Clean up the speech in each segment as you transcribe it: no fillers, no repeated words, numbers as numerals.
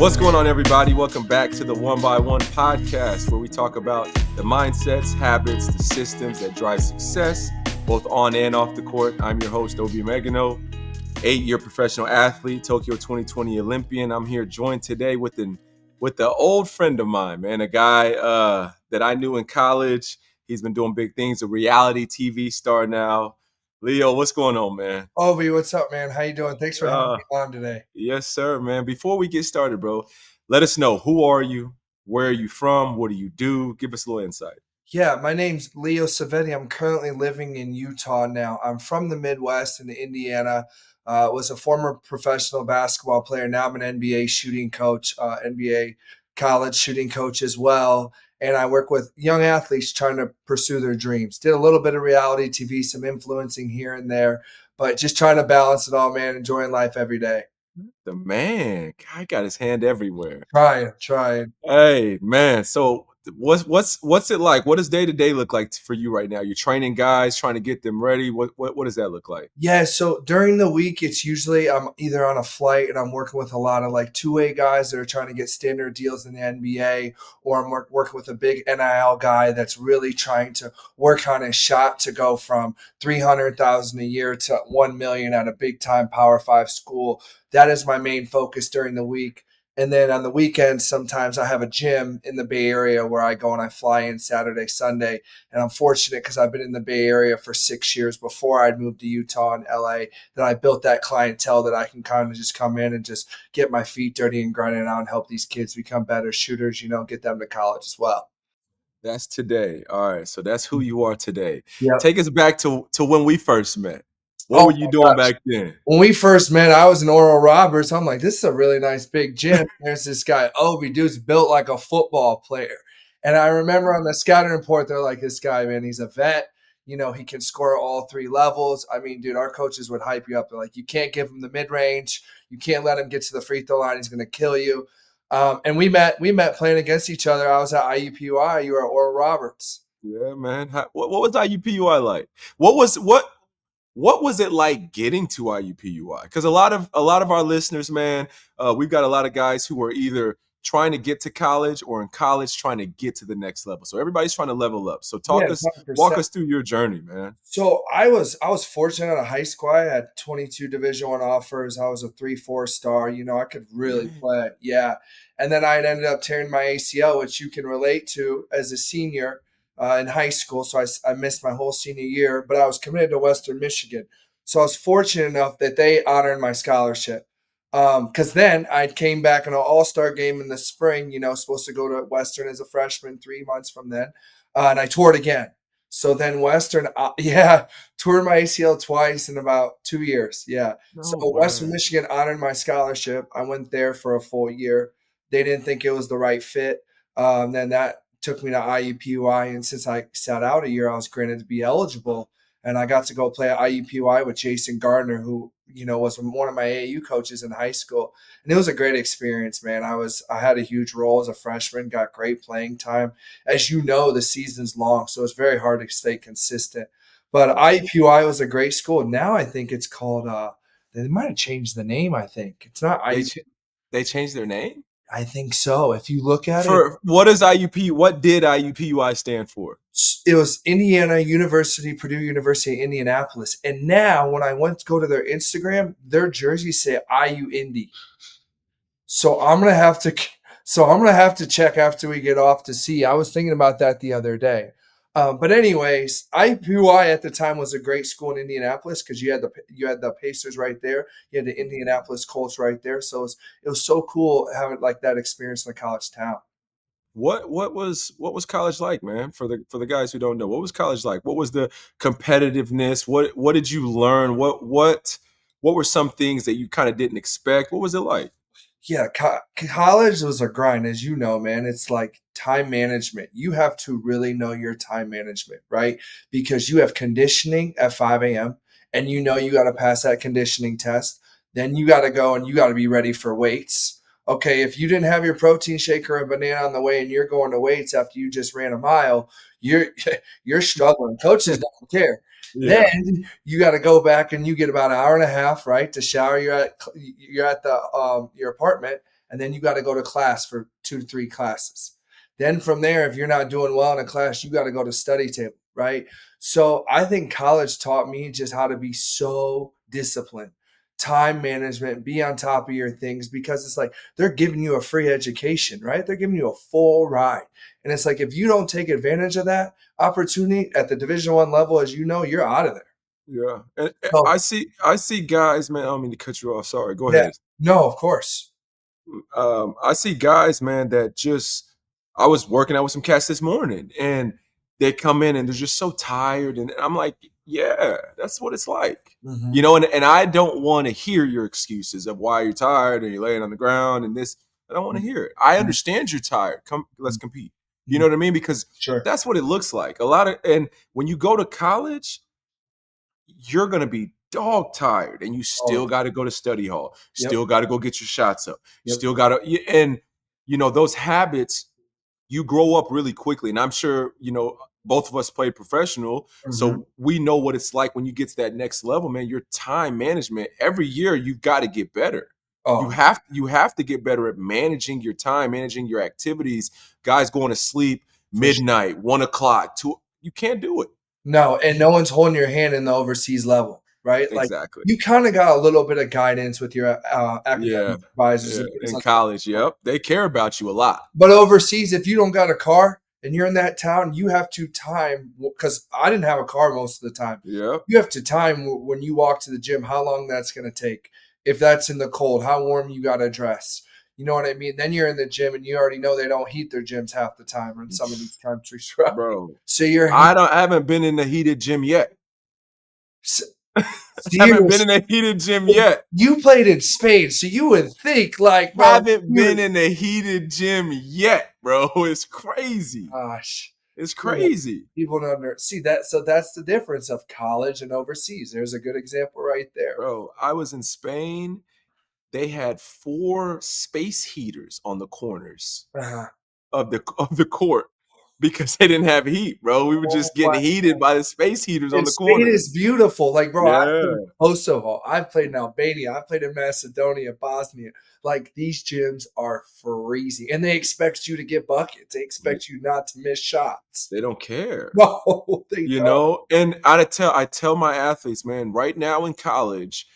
What's going on, everybody? Welcome back to the WonbyOne podcast, where we talk about the mindsets, habits, the systems that drive success, both on and off the court. I'm your host, Obi Emegano, 8-year professional athlete, Tokyo 2020 Olympian. I'm here joined today with an old friend of mine, man, a guy that I knew in college. He's been doing big things, a reality TV star now. Leo, what's going on, man? Obi, what's up, man? How you doing? Thanks for having me on today. Yes, sir, man. Before we get started, bro, let us know, who are you? Where are you from? What do you do? Give us a little insight. Yeah, my name's Leo Svete. I'm currently living in Utah now. I'm from the Midwest in Indiana. Was a former professional basketball player. Now I'm an NBA shooting coach, NBA college shooting coach as well. And I work with young athletes trying to pursue their dreams. Did a little bit of reality TV, some influencing here and there, but just trying to balance it all, man. Enjoying life every day. The man, guy got his hand everywhere. Trying. Hey, man. So what's it like? What does day to day look like for you right now? You're training guys, trying to get them ready. What does that look like? Yeah, so during the week, it's usually I'm either on a flight and I'm working with a lot of like two-way guys that are trying to get standard deals in the NBA, or I'm working with a big NIL guy that's really trying to work on his shot to go from 300,000 a year to 1 million at a big time Power 5 school. That is my main focus during the week. And then on the weekends, sometimes I have a gym in the Bay Area where I go and I fly in Saturday, Sunday. And I'm fortunate because I've been in the Bay Area for 6 years before I'd moved to Utah and LA, that I built that clientele that I can kind of just come in and just get my feet dirty and grind it out and help these kids become better shooters, get them to college as well. That's today. All right. So that's who you are today. Yeah. Take us back to when we first met. What were you doing back then? When we first met, I was in Oral Roberts. I'm like, this is a really nice big gym. There's this guy, Obi, dude's built like a football player. And I remember on the scouting report, they're like, this guy, man, he's a vet. He can score all 3 levels. I mean, dude, our coaches would hype you up. They're like, you can't give him the mid-range. You can't let him get to the free throw line. He's going to kill you. And we met playing against each other. I was at IUPUI. You were at Oral Roberts. Yeah, man. What was IUPUI like? What was it like getting to IUPUI? Because a lot of our listeners, man, we've got a lot of guys who are either trying to get to college or in college trying to get to the next level. So everybody's trying to level up. So walk 100%. us through your journey, man. So I was fortunate out of high school. I had 22 Division I offers. I was a 3-4 star. I could really play. Yeah. And then I ended up tearing my ACL, which you can relate to as a senior in high school. So I missed my whole senior year, but I was committed to Western Michigan. So I was fortunate enough that they honored my scholarship. Because then I came back in an all-star game in the spring, supposed to go to Western as a freshman 3 months from then. And I toured again. So then Western, toured my ACL twice in about 2 years. Yeah. So Western Michigan honored my scholarship. I went there for a full year. They didn't think it was the right fit. Then that took me to IUPUI. And since I sat out a year, I was granted to be eligible. And I got to go play at IUPUI with Jason Gardner, who, was one of my AAU coaches in high school. And it was a great experience, man. I had a huge role as a freshman, got great playing time. As you know, the season's long, so it's very hard to stay consistent. But IUPUI was a great school. Now I think it's called, they might have changed the name, I think. It's not IUPUI. They changed their name? I think so. If you look at it. What did IUPUI stand for? It was Indiana University, Purdue University, Indianapolis. And now when I went to go to their Instagram, their jerseys say IU Indy. So I'm gonna have to check after we get off to see. I was thinking about that the other day. But anyways, IUPUI at the time was a great school in Indianapolis because you had the Pacers right there, you had the Indianapolis Colts right there. So it was so cool having like that experience in a college town. What was college like, man? For the guys who don't know, what was college like? What was the competitiveness? What did you learn? What were some things that you kind of didn't expect? What was it like? Yeah, college was a grind, as you know, man. It's like time management. You have to really know your time management, right? Because you have conditioning at 5 a.m. and you got to pass that conditioning test. Then you got to go and you got to be ready for weights. Okay, if you didn't have your protein shake or a banana on the way and you're going to weights after you just ran a mile, you're struggling. Coaches don't care. Yeah. Then you got to go back and you get about an hour and a half, right, to shower. You're at your apartment, And then you got to go to class for 2 to 3 classes. Then from there, if you're not doing well in a class, you got to go to study table, right? So I think college taught me just how to be so disciplined, time management, be on top of your things, because it's like they're giving you a free education, right? They're giving you a full ride. And it's like if you don't take advantage of that opportunity at the Division I level, as you know, you're out of there. Yeah, and So I see guys, man. I don't mean to cut you off. Sorry. Go yeah, ahead. no, of course. I see guys, man, that just I was working out with some cats this morning and they come in and they're just so tired. And I'm like, yeah, that's what it's like. Mhm. You know, and I don't want to hear your excuses of why you're tired and you're laying on the ground and this. I don't want to hear it. I Mhm. understand you're tired. Come, let's compete. You Mhm. know what I mean? Because Sure. that's what it looks like. A lot of, and when you go to college, you're gonna be dog tired and you Oh, still got to go to study hall, yep, still got to go get your shots up, yep. still got to, and you know, those habits, you grow up really quickly. And I'm sure, you know, both of us played professional, Mhm. so we know what it's like when you get to that next level, man. Your time management, every year you've got to get better. Oh, You have to get better at managing your time, managing your activities. Guys going to sleep for sure. midnight, 1 o'clock, 2, you can't do it. No, and no one's holding your hand in the overseas level, right? Like, Exactly. you kinda got a little bit of guidance with your, Yeah, academic advisors yeah, and things in like college, that. yep, they care about you a lot. But overseas, if you don't got a car and you're in that town, you have to time, because I didn't have a car most of the time. Yep, You have to time when you walk to the gym, how long that's gonna take. If that's in the cold, how warm you gotta dress. You know what I mean? Then you're in the gym and you already know they don't heat their gyms half the time in some of these countries, right? bro, So you're I haven't been in the heated gym yet. s Haven't been in seriously. a heated gym yet. You played in Spain, so you would think like, bro, Haven't you been in a heated gym yet, bro. It's crazy. gosh, It's people crazy. people don't see that. So that's the difference of college and overseas. There's a good example right there. Bro, I was in Spain. They had 4 space heaters on the corners Uh-huh. of the court because they didn't have heat, bro. We were Oh just my getting heated by the space heaters on And the Spain corners. is beautiful. Like, bro, I played in Yeah. Kosovo. I've played in Albania. I played in Macedonia, Bosnia. Like, these gyms are freezing, and they expect you to get buckets. They They expect you not to miss shots. they don't care. No, they You don't. know, and I tell my athletes, man, right now in college,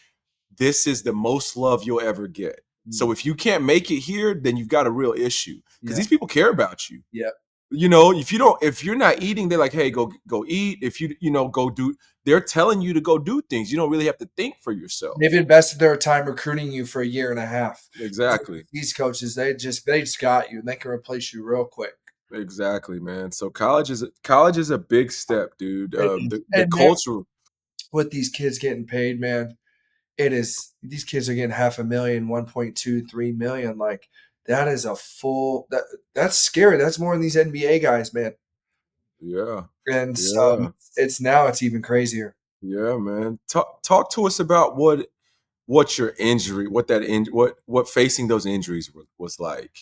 this is the most love you'll ever get. Mm, So if you can't make it here, then you've got a real issue because yeah, these people care about you. yeah. You know, if you're not eating, they're like, hey, go eat. If you know, go do. They're telling you to go do things. You don't really have to think for They've yourself. invested their time recruiting you for a year and a half. Exactly. These coaches, they just got you, and they can replace you real quick. Exactly, man. So college is a big step, dude. It is. The And now culture, with these kids getting paid, man, it is these kids are getting 500,000, 1.2, 3 million. Like that is a full that's scary. That's more than these NBA guys, man. yeah, And so yeah. it's now it's even crazier. Yeah, man. Talk to us about what your injury, what facing those injuries was like.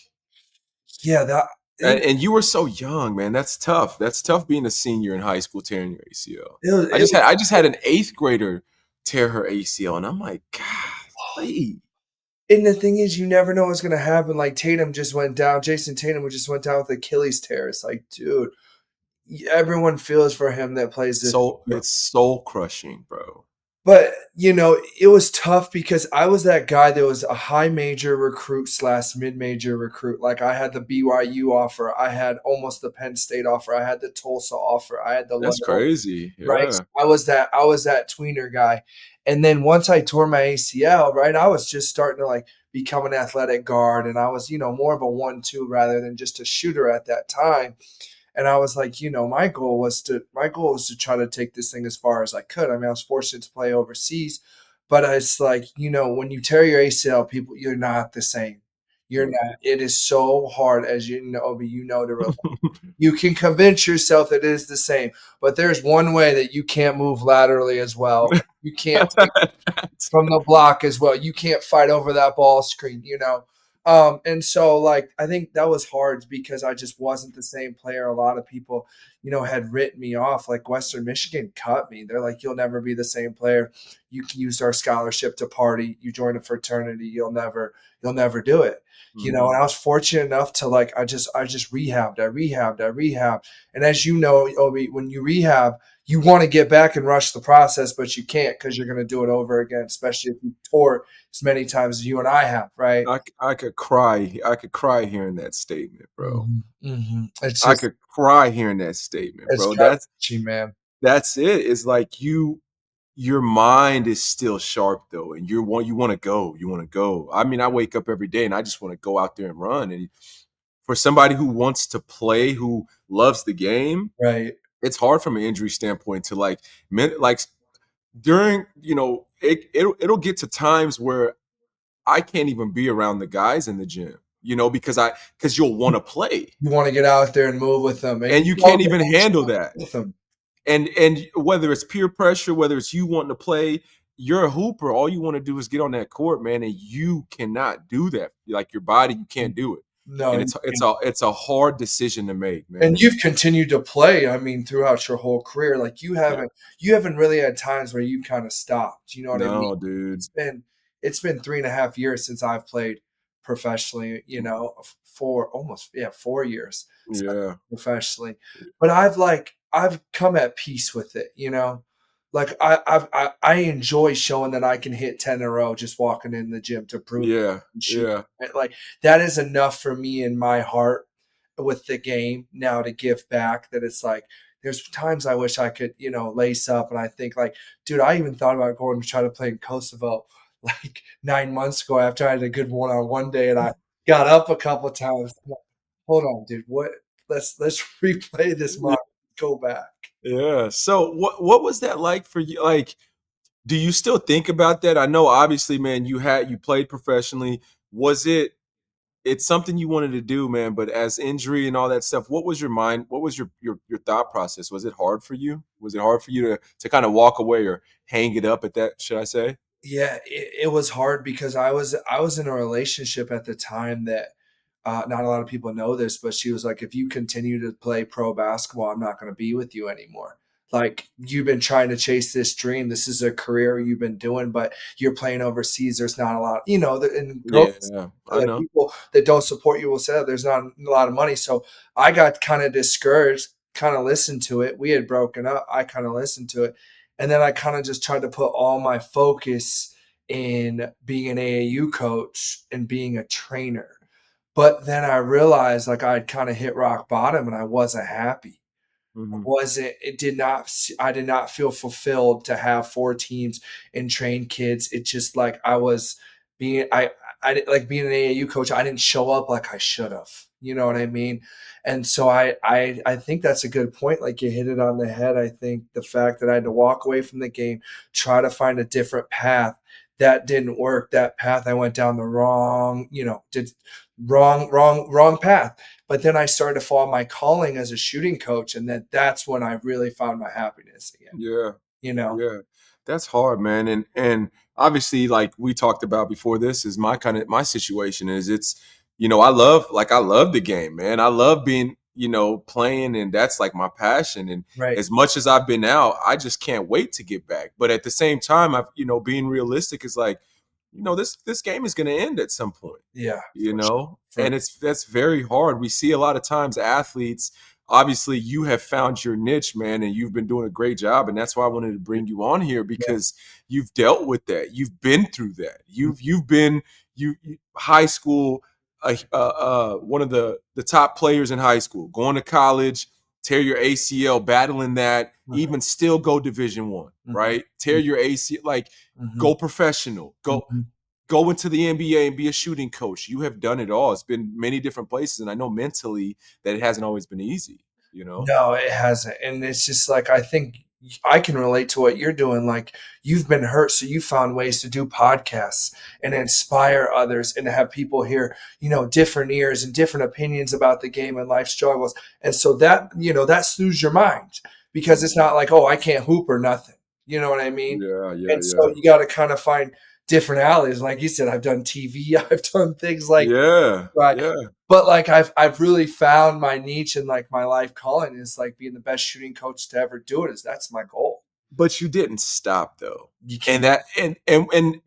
Yeah, that it, And you were so young, man. That's tough. That's tough being a senior in high school tearing your ACL. it, was- it was I just had an 8th grader tear her ACL, and I'm like, God, and the thing is, you never know what's gonna happen. Like Tatum just went down. Jason Tatum just went down with Achilles tear. It's like, dude, everyone feels for him that plays this. it's soul crushing, bro. But, it was tough because I was that guy that was a high major recruit slash mid major recruit. Like I had the BYU offer, I had almost the Penn State offer, I had the Tulsa offer, I had the That's Loyola, crazy. right? Yeah. I was that tweener guy. And then once I tore my ACL, right, I was just starting to like become an athletic guard, and I was, more of a 1-2 rather than just a shooter at that time. And I was like, my goal was to try to take this thing as far as I could. I mean, I was fortunate to play overseas, but it's like, when you tear your ACL, people, you're not the same. You're Mm. not. It is so hard, as you know, Obi, to you can convince yourself that it is the same, but there's one way that you can't move laterally as well. You can't take from the block as well. You can't fight over that ball screen. And so like I think that was hard because I just wasn't the same player. A lot of people, had written me off. Like Western Michigan cut me. They're like, you'll never be the same player. You used our scholarship to party. You joined a fraternity. You'll never, you'll never do it. You know, Mhm. and I was fortunate enough to like I just rehabbed, I rehabbed. And as you know, Obi, when you rehab, you want to get back and rush the process, but you can't because you're going to do it over again, especially if you tore as many times as you and I have, right? I could cry. I could cry hearing that statement, bro. It's I just could cry hearing that statement, it's bro. gut wrenching, man. That's it. It's like your mind is still sharp though, and you want to go. You want to go. I mean, I wake up every day and I just want to go out there and run. And for somebody who wants to play, who loves the game, Right. it's hard from an injury standpoint to like during, it'll get to times where I can't even be around the guys in the gym, because you'll want to play You want to get out there and move with them, and and you you know can't they even want you handle to that. move with them. And whether it's peer pressure, whether it's you wanting to play, you're a hooper. All you want to do is get on that court, man, and you cannot do that. Like your body, you can't do it. No, And you it's a hard decision to make, and man. you've continued to play, I mean, throughout your whole career, like, Yeah. you haven't really had times where you kinda stopped, you know what I mean? No, dude. It's been 3.5 years since I've played professionally, you know, f 4 almost, yeah, 4 years since I Yeah. played professionally, but I've come at peace with it, you know? Like, I enjoy showing that I can hit 10 in a row just walking in the gym to prove Yeah. and shoot, Yeah. right? Like, that is enough for me in my heart with the game now to give back that it's like there's times I wish I could, lace up and I think like, dude, I even thought about going to try to play in Kosovo like 9 months ago after I had a good one-on-one day and I got up a couple times. I'm like, hold on, dude, what let's replay this Yeah. mod. Go back. Yeah. So what was that like for you? Like, do you still think about that? I know obviously, man, you played professionally. Was it's something you wanted to do, man, but as injury and all that stuff, what was your mind? What was your thought process? Was it hard for you? Was it hard for you to kind of walk away or hang it up at that, should I say? Yeah, it was hard because I was in a relationship at the time that not a lot of people know this, but she was like, if you continue to play pro basketball, I'm not going to be with you anymore. Like you've been trying to chase this dream. This is a career you've been doing, but you're playing overseas. There's not a lot, and girls, Yeah, I like know. people that don't support you will say there's not a lot of money. So I got kind of discouraged, kind of listened to it. We had broken up. I kind of listened to it. And then I kind of just tried to put all my focus in being an AAU coach and being a trainer. But then I realized like I'd kind of hit rock bottom and I wasn't happy. Mhm. Wasn't it did not I did not feel fulfilled to have 4 teams and train kids. It just like I was being like being an AAU coach, I didn't show up like I should have. You know what I mean? And so I think that's a good point. Like you hit it on the head. I think the fact that I had to walk away from the game, try to find a different path, that didn't work. That path I went down the wrong, did wrong path. But then I started to follow my calling as a shooting coach, and that's when I really found my happiness again. Yeah. You know, Yeah. That's hard, man. And obviously, like we talked about before, this is my situation is I love the game, man. I love being, playing, and that's like my passion. And right? as much as I've been out, I just can't wait to get back. But at the same time, being realistic is like, this game is gonna end at some point, Yeah, for sure. For and that's very hard. We see a lot of times athletes, obviously you have found your niche, man, and you've been doing a great job, and that's why I wanted to bring you on here, yeah, because you've dealt with that, you've been through that, you've been high school, one of the top players in high school, going to college, tear your ACL, battling that, mhm, even still go Division 1, mhm, right? Tear your ACL, like mhm, go professional, mhm. go into the NBA and be a shooting coach. You have done it all. It's been many different places, and I know mentally that it hasn't always been easy. No, it hasn't, and it's just like I think I can relate to what you're doing. Like you've been hurt, so you found ways to do podcasts and inspire others, and to have people hear, different ears and different opinions about the game and life struggles. And so that soothes your mind because it's not like, oh, I can't hoop or nothing. You know what I mean? Yeah, yeah, And so yeah, you got to kind of find different alleys. Like you said, I've done TV, I've done things like yeah, right. yeah. But like I've really found my niche and like my life calling is like being the best shooting coach to ever do it. Is that's my goal. But you didn't stop though, You and can't. that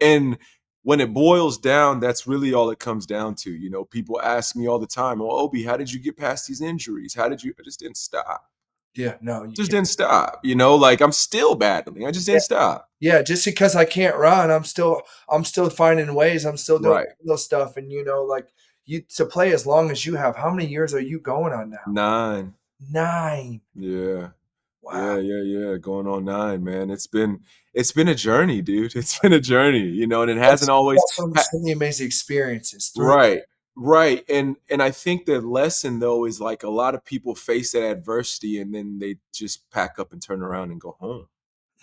and when it boils down, that's really all it comes down to. You know, people ask me all the time, "Oh, Obi, how did you get past these injuries? How did you?" I just didn't stop. Yeah, no, you Just can't. didn't stop. You know, like I'm still battling. I just Yeah, didn't stop. yeah, just because I can't run, I'm still finding ways, I'm still doing Right. those stuff, and, like, you to play as long as you have, how many years are you going on now? 9. 9. Yeah. Wow. Yeah. Going on 9, man. It's been a journey, dude. It's been a journey, you know, and it Yes, hasn't you always got so many amazing experiences through. right. Right. And I think the lesson though is like a lot of people face that adversity and then they just pack up and turn around and go home.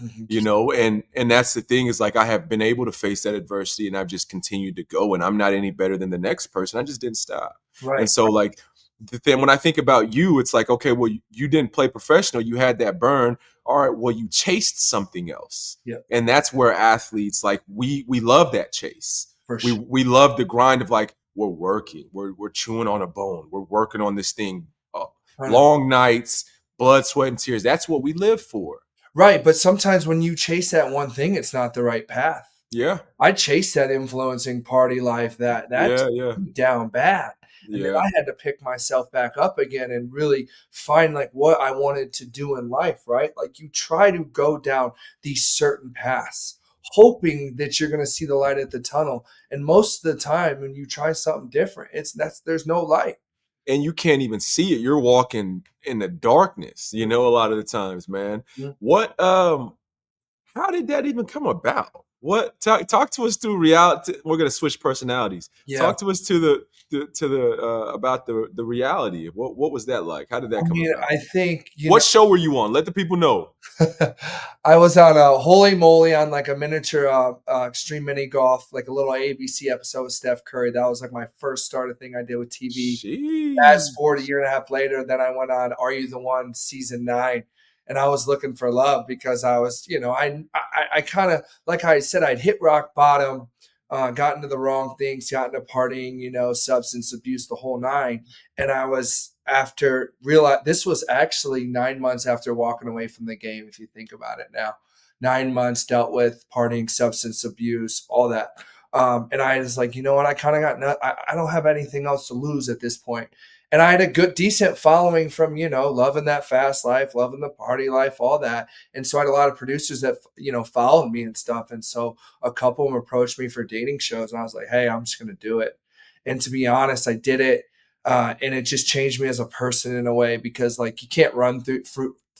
Mhm. You know, and that's the thing is like I have been able to face that adversity and I've just continued to go and I'm not any better than the next person. I just didn't stop. And Right. so like the thing when I think about you, it's like, okay, well, you didn't play professional, you had that burn. All right, well, you chased something else. Yeah, And that's where athletes like we love that chase. for We sure. we love the grind of like we're working, we're chewing on a bone, we're working on this thing, long nights, blood, sweat, and tears. That's what we live for. Right, but sometimes when you chase that one thing, it's not the right path. Yeah. I chased that influencing party life that Yeah. took me down bad, and then Yeah. I had to pick myself back up again and really find, like, what I wanted to do in life, right? Like, you try to go down these certain paths, hoping that you're gonna see the light at the tunnel, and most of the time, when you try something different, there's no light. And you can't even see it. You're walking in the darkness, you know, a lot of the times, man. Mhm. What how did that even come about? What talk to us through reality. We're gonna switch personalities. Yeah. Talk to us to the about the reality. What was that like? How did I that come mean, about? I think, What show were you on? Let the people know. I was on a Holy Moly on like a miniature extreme mini golf, like a little ABC episode with Steph Curry. That was like my first started thing I did with TV. Fast forward a Sheesh. year and a half later, then I went on Are You the One season 9, and I was looking for love because I was, I kind of, like I said, I'd hit rock bottom, got into the wrong things, got into partying, substance abuse, the whole nine, and I was after realize this was actually 9 months after walking away from the game. If you think about it now, 9 months dealt with partying, substance abuse, all that. And I was like, you know what? I kind of got, I don't have anything else to lose at this point. And I had a good, decent following from, loving that fast life, loving the party life, all that. And so I had a lot of producers that, followed me and stuff. And so a couple of them approached me for dating shows. And I was like, hey, I'm just going to do it. And to be honest, I did it. And it just changed me as a person in a way because, like, you can't run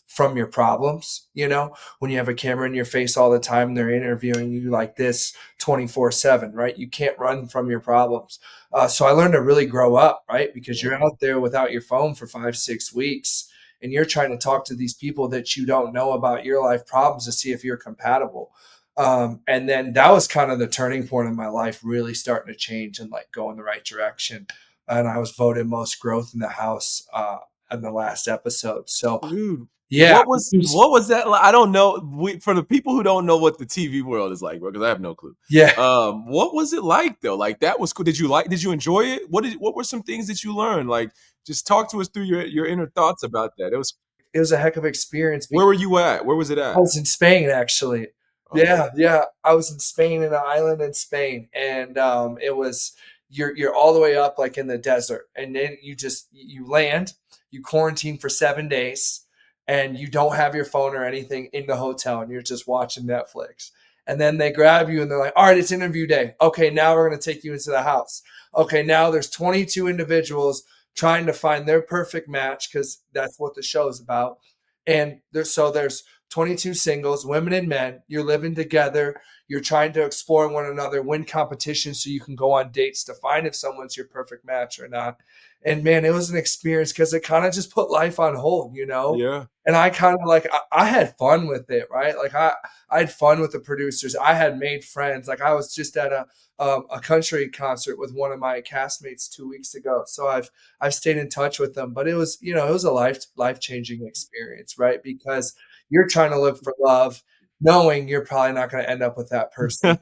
from your problems, when you have a camera in your face all the time, they're interviewing you like this 24/7, right? You can't run from your problems. So I learned to really grow up, right? Because you're Yeah. out there without your phone for 5, 6 weeks and you're trying to talk to these people that you don't know about your life problems to see if you're compatible. And then that was kind of the turning point in my life, really starting to change and like go in the right direction. And I was voted most growth in the house in the last episode. So Dude, yeah, what was that like? I don't know. For the people who don't know what the TV world is like, because I have no clue. yeah. What was it like though? Like that was cool. Did you enjoy it? What were some things that you learned? Like just talk to us through your inner thoughts about that. It was It was a heck of experience. where were you at? Where was it I at? was in Spain actually. Okay. Yeah. I was in Spain, in an island in Spain, and it was you're all the way up like in the desert, and then you land, you quarantine for 7 days, and you don't have your phone or anything in the hotel, and you're just watching Netflix. And then they grab you and they're like, "All right, it's interview day. Okay, now we're gonna take you into the house. Okay, now there's 22 individuals trying to find their perfect match because that's what the show is about." And there's 22 singles, women and men. You're living together. You're trying to explore one another, win competitions so you can go on dates to find if someone's your perfect match or not. And man, it was an experience because it kind of just put life on hold. Yeah. And I kind of like I had fun with it, right? Like I had fun with the producers. I had made friends. Like I was just at a country concert with one of my castmates 2 weeks ago. So I've stayed in touch with them. But it was a life changing experience, right? Because you're trying to look for love, knowing you're probably not going to end up with that person.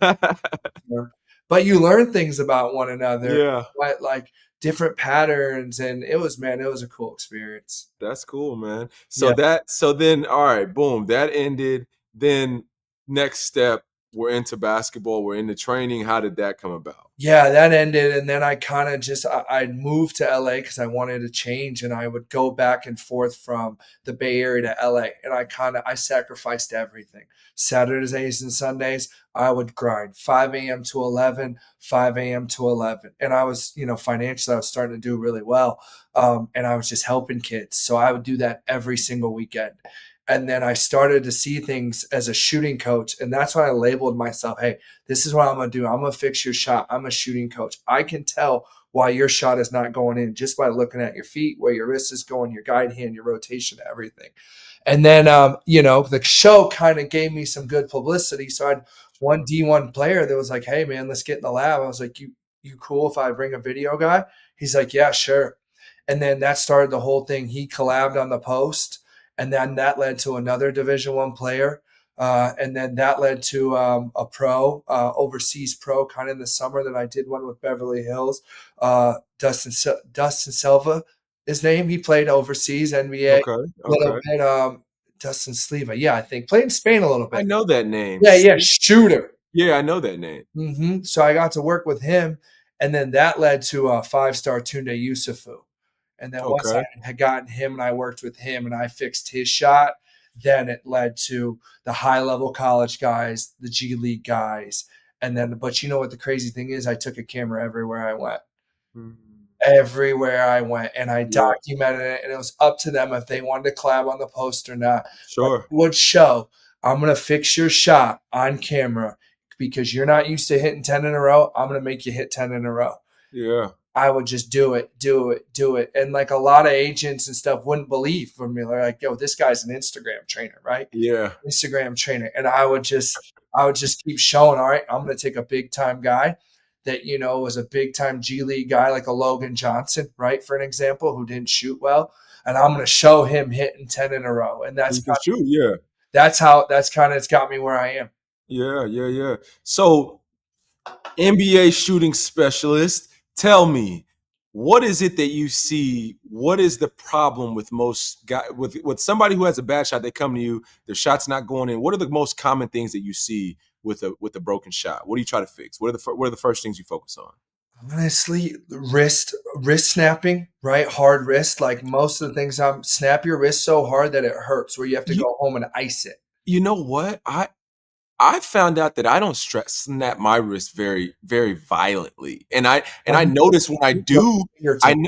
But you learn things about one another, Yeah. right? Like different patterns. And it was a cool experience. That's cool, man. Yeah. So then all right, boom, that ended. Then next step, were into basketball, were into training. How did that come about? Yeah, that ended, and then I kind of just I'd moved to LA because I wanted to change, and I would go back and forth from the Bay Area to LA, and I sacrificed everything. Saturdays and Sundays, I would grind 5 a.m. to 11, 5 a.m. to 11, and I was, financially, I was starting to do really well, and I was just helping kids, so I would do that every single weekend. And then I started to see things as a shooting coach, and that's when I labeled myself, hey, this is what I'm going to do. I'm going to fix your shot. I'm a shooting coach. I can tell why your shot is not going in just by looking at your feet, where your wrist is going, your guide hand, your rotation, everything. And then, the show kind of gave me some good publicity. So I had one D1 player that was like, hey, man, let's get in the lab. I was like, you cool if I bring a video guy? He's like, yeah, sure. And then that started the whole thing. He collabed on the post, and then that led to another Division I player. And then that led to a pro, overseas pro, kind of in the summer that I did one with Beverly Hills. Dustin Silva, his name. He played overseas, NBA, a Okay. little Okay. bit. Dustin Sleva, yeah, I think played in Spain a little I bit. know that name. Yeah, shooter. Yeah, I know that name. So I got to work with him, and then that led to a 5-star Tunde Yusufu. And then once I Okay. had gotten him and I worked with him and I fixed his shot, then it led to the high level college guys, the G League guys. And then, but you know what the crazy thing is? I took a camera everywhere I went. Mm. Everywhere I went, and I Yeah. documented it, and it was up to them if they wanted to collab on the post or not. But Sure. it would show, I'm going to fix your shot on camera because you're not used to hitting 10 in a row. I'm going to make you hit 10 in a row. Yeah. I would just do it. And like a lot of agents and stuff wouldn't believe for me. They're like, yo, this guy's an Instagram trainer, right? Yeah. Instagram trainer. And I would just keep showing, all right, I'm going to take a big time guy that, was a big time G League guy, like a Logan Johnson, right? For an example, who didn't shoot well. And I'm going to show him hitting 10 in a row. And You can shoot. Yeah. that's kind of, it's got me where I am. Yeah. Yeah. Yeah. So, NBA shooting specialist, tell me, what is it that you see? What is the problem with most guys with somebody who has a bad shot? They come to you, their shot's not going in. What are the most common things that you see with a broken shot? What do you try to fix? What are the first things you focus on? Honestly, wrist snapping, right? Hard wrist. Like most of the things, snap your wrist so hard that it hurts, where you have to You go home and ice it. you know what? I found out that I don't snap my wrist very, very violently, and I notice when I do, I Fingertip. kn-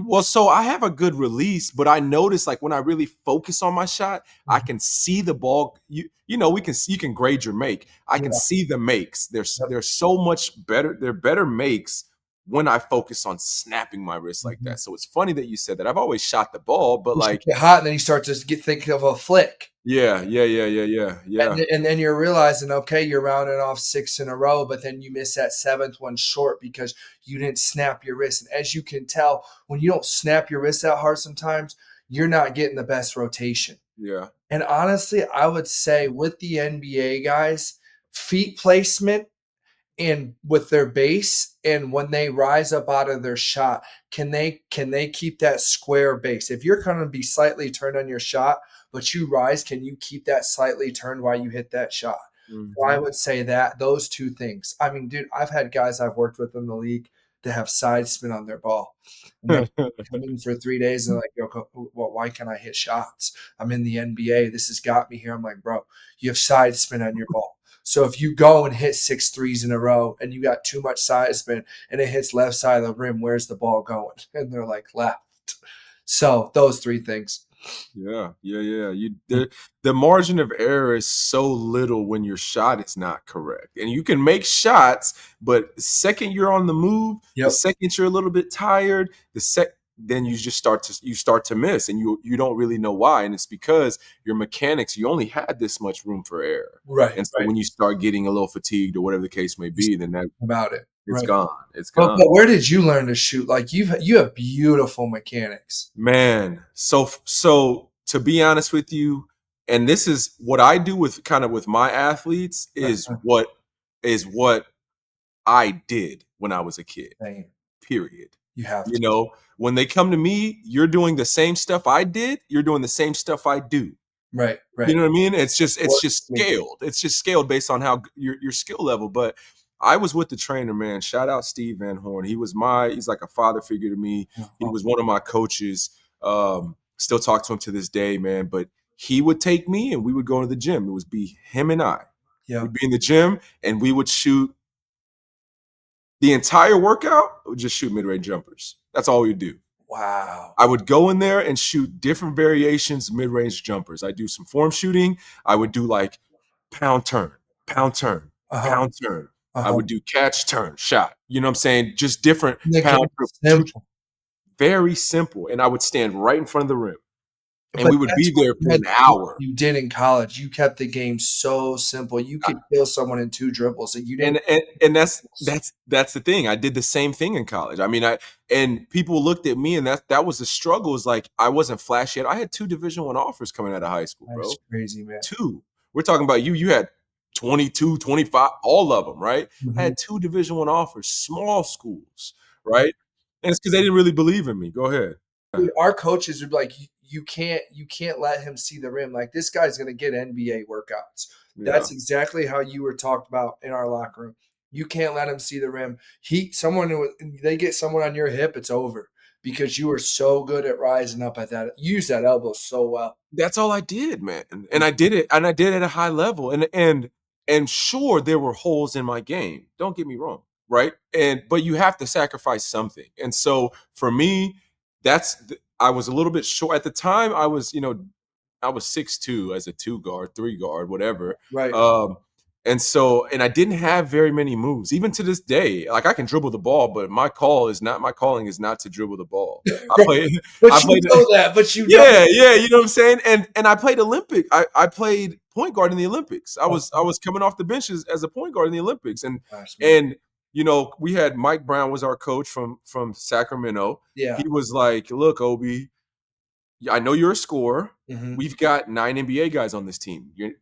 well, so I have a good release, but I notice like when I really focus on my shot, I can see the ball. You can grade your make. I can Yeah. see the makes. Yep. They're so much better. They're better makes when I focus on snapping my wrist like Mhm. that. So it's funny that you said that. I've always shot the ball, but You should like, get hot, and then you start to get thinking of a flick. yeah, yeah, yeah, yeah, yeah, And yeah, and then you're realizing, okay, you're rounding off 6 in a row, but then you miss that seventh one short because you didn't snap your wrist. And as you can tell, when you don't snap your wrist that hard sometimes, you're not getting the best rotation. yeah, And honestly, I would say with the NBA guys, feet placement and with their base, and when they rise up out of their shot, can they keep that square base? If you're going to be slightly turned on your shot, but you rise, can you keep that slightly turned while you hit that shot? So I hmm would say that those two things. I mean, dude, I've had guys I've worked with in the league that have side spin on their ball, and then come in for 3 days and they're like, "Yo, well, why can't I hit shots? I'm in the NBA. This has got me here." I'm like, "Bro, you have side spin on your ball. So if you go and hit 6 threes in a row and you got too much side spin and it hits left side of the rim, where's the ball going?" And they're like, "Left." So those three things. Yeah, yeah, yeah. The margin of error is so little when your shot is not correct. And you can make shots, but the second you're on the move, the Yep. second you're a little bit tired, then you just start to miss and you don't really know why. And it's because your mechanics, you only had this much room for error. Right. And so Right. when you start getting a little fatigued or whatever the case may be, then that About it. it's Right. gone. It's But gone. but where did you learn to shoot? Like you have beautiful mechanics. Man, so to be honest with you, and this is what I do with kind of with my athletes is what I did when I was a kid. Dang, Period. you have You to. know, when they come to me, you're doing the same stuff I did, you're doing the same stuff I do. Right. You Right. know what I mean? It's just Works for me. scaled. It's just scaled based on how your skill level. But I was with the trainer, man. Shout out Steve Van Horn. He's like a father figure to me. He Uh-huh. was one of my coaches. Still talk to him to this day, man. But he would take me and we would go to the gym. It would be him and I. Yeah. We'd be in the gym and we would shoot the entire workout. We would just shoot mid-range jumpers. That's all we would do. Wow. I would go in there and shoot different variations mid-range jumpers. I do some form shooting. I would do like pound turn, pound turn, Uh-huh. pound turn. I Uh-huh. would do catch turn shot. You know what I'm saying? Just different The pound, game's simple. very simple. And I would stand right in front of the rim, and But we would that's be what there you for had an to do hour. you did in college. You kept the game so simple. You could kill someone in 2 dribbles, and you didn't. And that's the thing. I did the same thing in college. I mean, and people looked at me, and that was the struggle. Is like I wasn't flashy yet. I had 2 Division I offers coming out of high school, That's bro. crazy, man. 2. We're talking about you. You had 22, 25, all of them, right? I Mhm. had 2 Division I offers, small schools, right? And it's because they didn't really believe in me. Go ahead. Dude, our coaches would be like, you can't let him see the rim. Like, this guy's gonna get NBA workouts. Yeah. That's exactly how you were talked about in our locker room. You can't let him see the rim. They get someone on your hip, it's over because you were so good at rising up at that. You use that elbow so well. That's all I did, man. And I did it, and I did it at a high level. And sure, there were holes in my game. Don't get me wrong, right? But you have to sacrifice something. And so for me, I was a little bit short at the time. I was 6'2" as a 2 guard, 3 guard, whatever. Right. And I didn't have very many moves. Even to this day, like I can dribble the ball, but my calling is not to dribble the ball. I play I But you played know that, but you know yeah, yeah, you know what I'm saying? And I played Olympic. I played point guard in the Olympics. I was coming off the benches as a point guard in the Olympics. And gosh, man. and we had Mike Brown was our coach from Sacramento. Yeah. He was like, "Look, Obi, I know you're a scorer. Mhm. We've got 9 NBA guys on this team. You're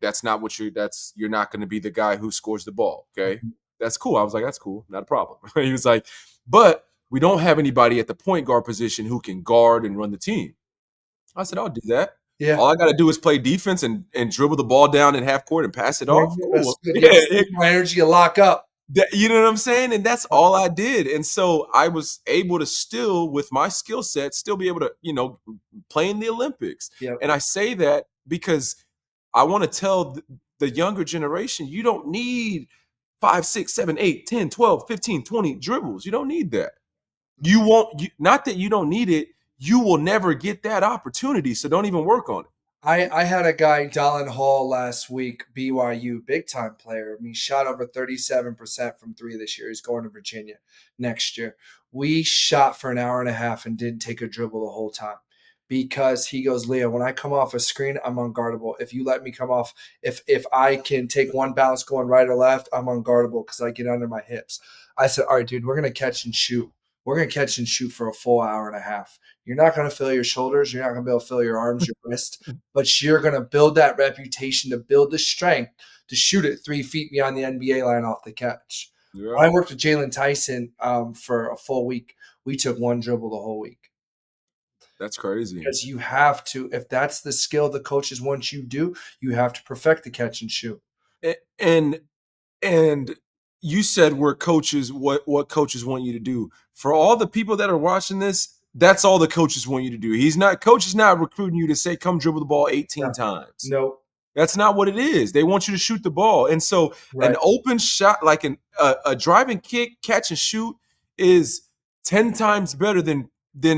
not going to be the guy who scores the ball, okay? Mhm. That's cool." I was like, "That's cool. Not a problem." He was like, "But we don't have anybody at the point guard position who can guard and run the team." I said, "I'll do that. Yeah. All I got to do is play defense and dribble the ball down in half court and pass it Yeah, off. yeah, that's Cool." good. Yeah, Yeah, my energy to lock up. you know what I'm saying? And that's all I did. And so I was able to still, with my skill set, still be able to, play in the Olympics. Yep. And I say that because I want to tell the younger generation, you don't need 5, 6, 7, 8, 10, 12, 15, 20 dribbles. You don't need that. Not that you don't need it, you will never get that opportunity. So don't even work on it. I had a guy, Dallin Hall, last week, BYU, big time player. I mean, shot over 37% from 3 this year. He's going to Virginia next year. We shot for an hour and a half and didn't take a dribble the whole time because he goes, "Leo, when I come off a screen, I'm unguardable. If you let me come off, if I can take one bounce going right or left, I'm unguardable because I get under my hips." I said, "All right, dude, we're going to catch and shoot. We're going to catch and shoot for a full hour and a half. You're not going to feel your shoulders. You're not going to be able to feel your arms, your wrist, but you're going to build that reputation to build the strength to shoot it 3 feet beyond the NBA line off the catch." Yeah. When I worked with Jalen Tyson for a full week, we took 1 dribble the whole week That's crazy. because you have to, if that's the skill the coaches want you to do, you have to perfect the catch and shoot. And and you said what coaches want you to do. For all the people that are watching this, that's all the coaches want you to do. Coach is not recruiting you to say, "Come dribble the ball 18 Yeah. times." Nope. That's not what it is. They want you to shoot the ball. And so Right. an open shot, like a driving kick, catch and shoot, is 10 times better than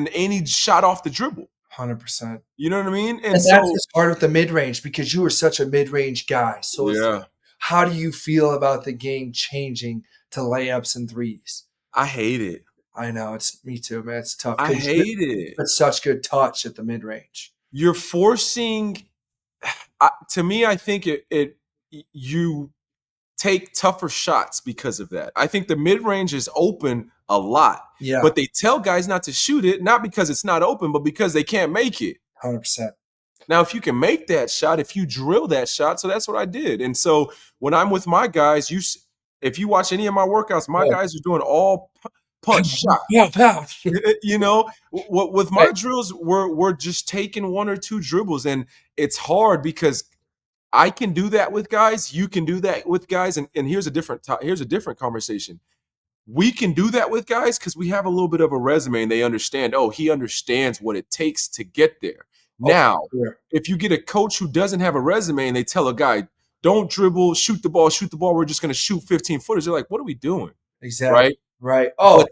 any shot off the dribble. 100%. You know what I mean? And And that's so what's hard with the mid-range because you were such a mid-range guy. So it's yeah, how do you feel about the game changing to layups and threes? I hate it. I know, it's me too, man. It's tough I because you hate it. have such good touch at the mid-range. You're forcing to me, I think you take tougher shots because of that. I think the mid-range is open a lot, Yeah, but they tell guys not to shoot it, not because it's not open, but because they can't make it. 100%. Now, if you can make that shot, if you drill that shot, so that's what I did. And so when I'm with my guys, if you watch any of my workouts, my Right. guys are doing all punch, shot. Pow, pow. You know, with my Right. drills, we're just taking one or two dribbles, and it's hard because I can do that with guys. You can do that with guys, and here's a different conversation. We can do that with guys because we have a little bit of a resume, and they understand. Oh, he understands what it takes to get there. Oh, Now, yeah. if you get a coach who doesn't have a resume, and they tell a guy, "Don't dribble, shoot the ball, shoot the ball. We're just going to shoot 15 footers." They're like, "What are we doing?" Exactly. Right? Right. Oh,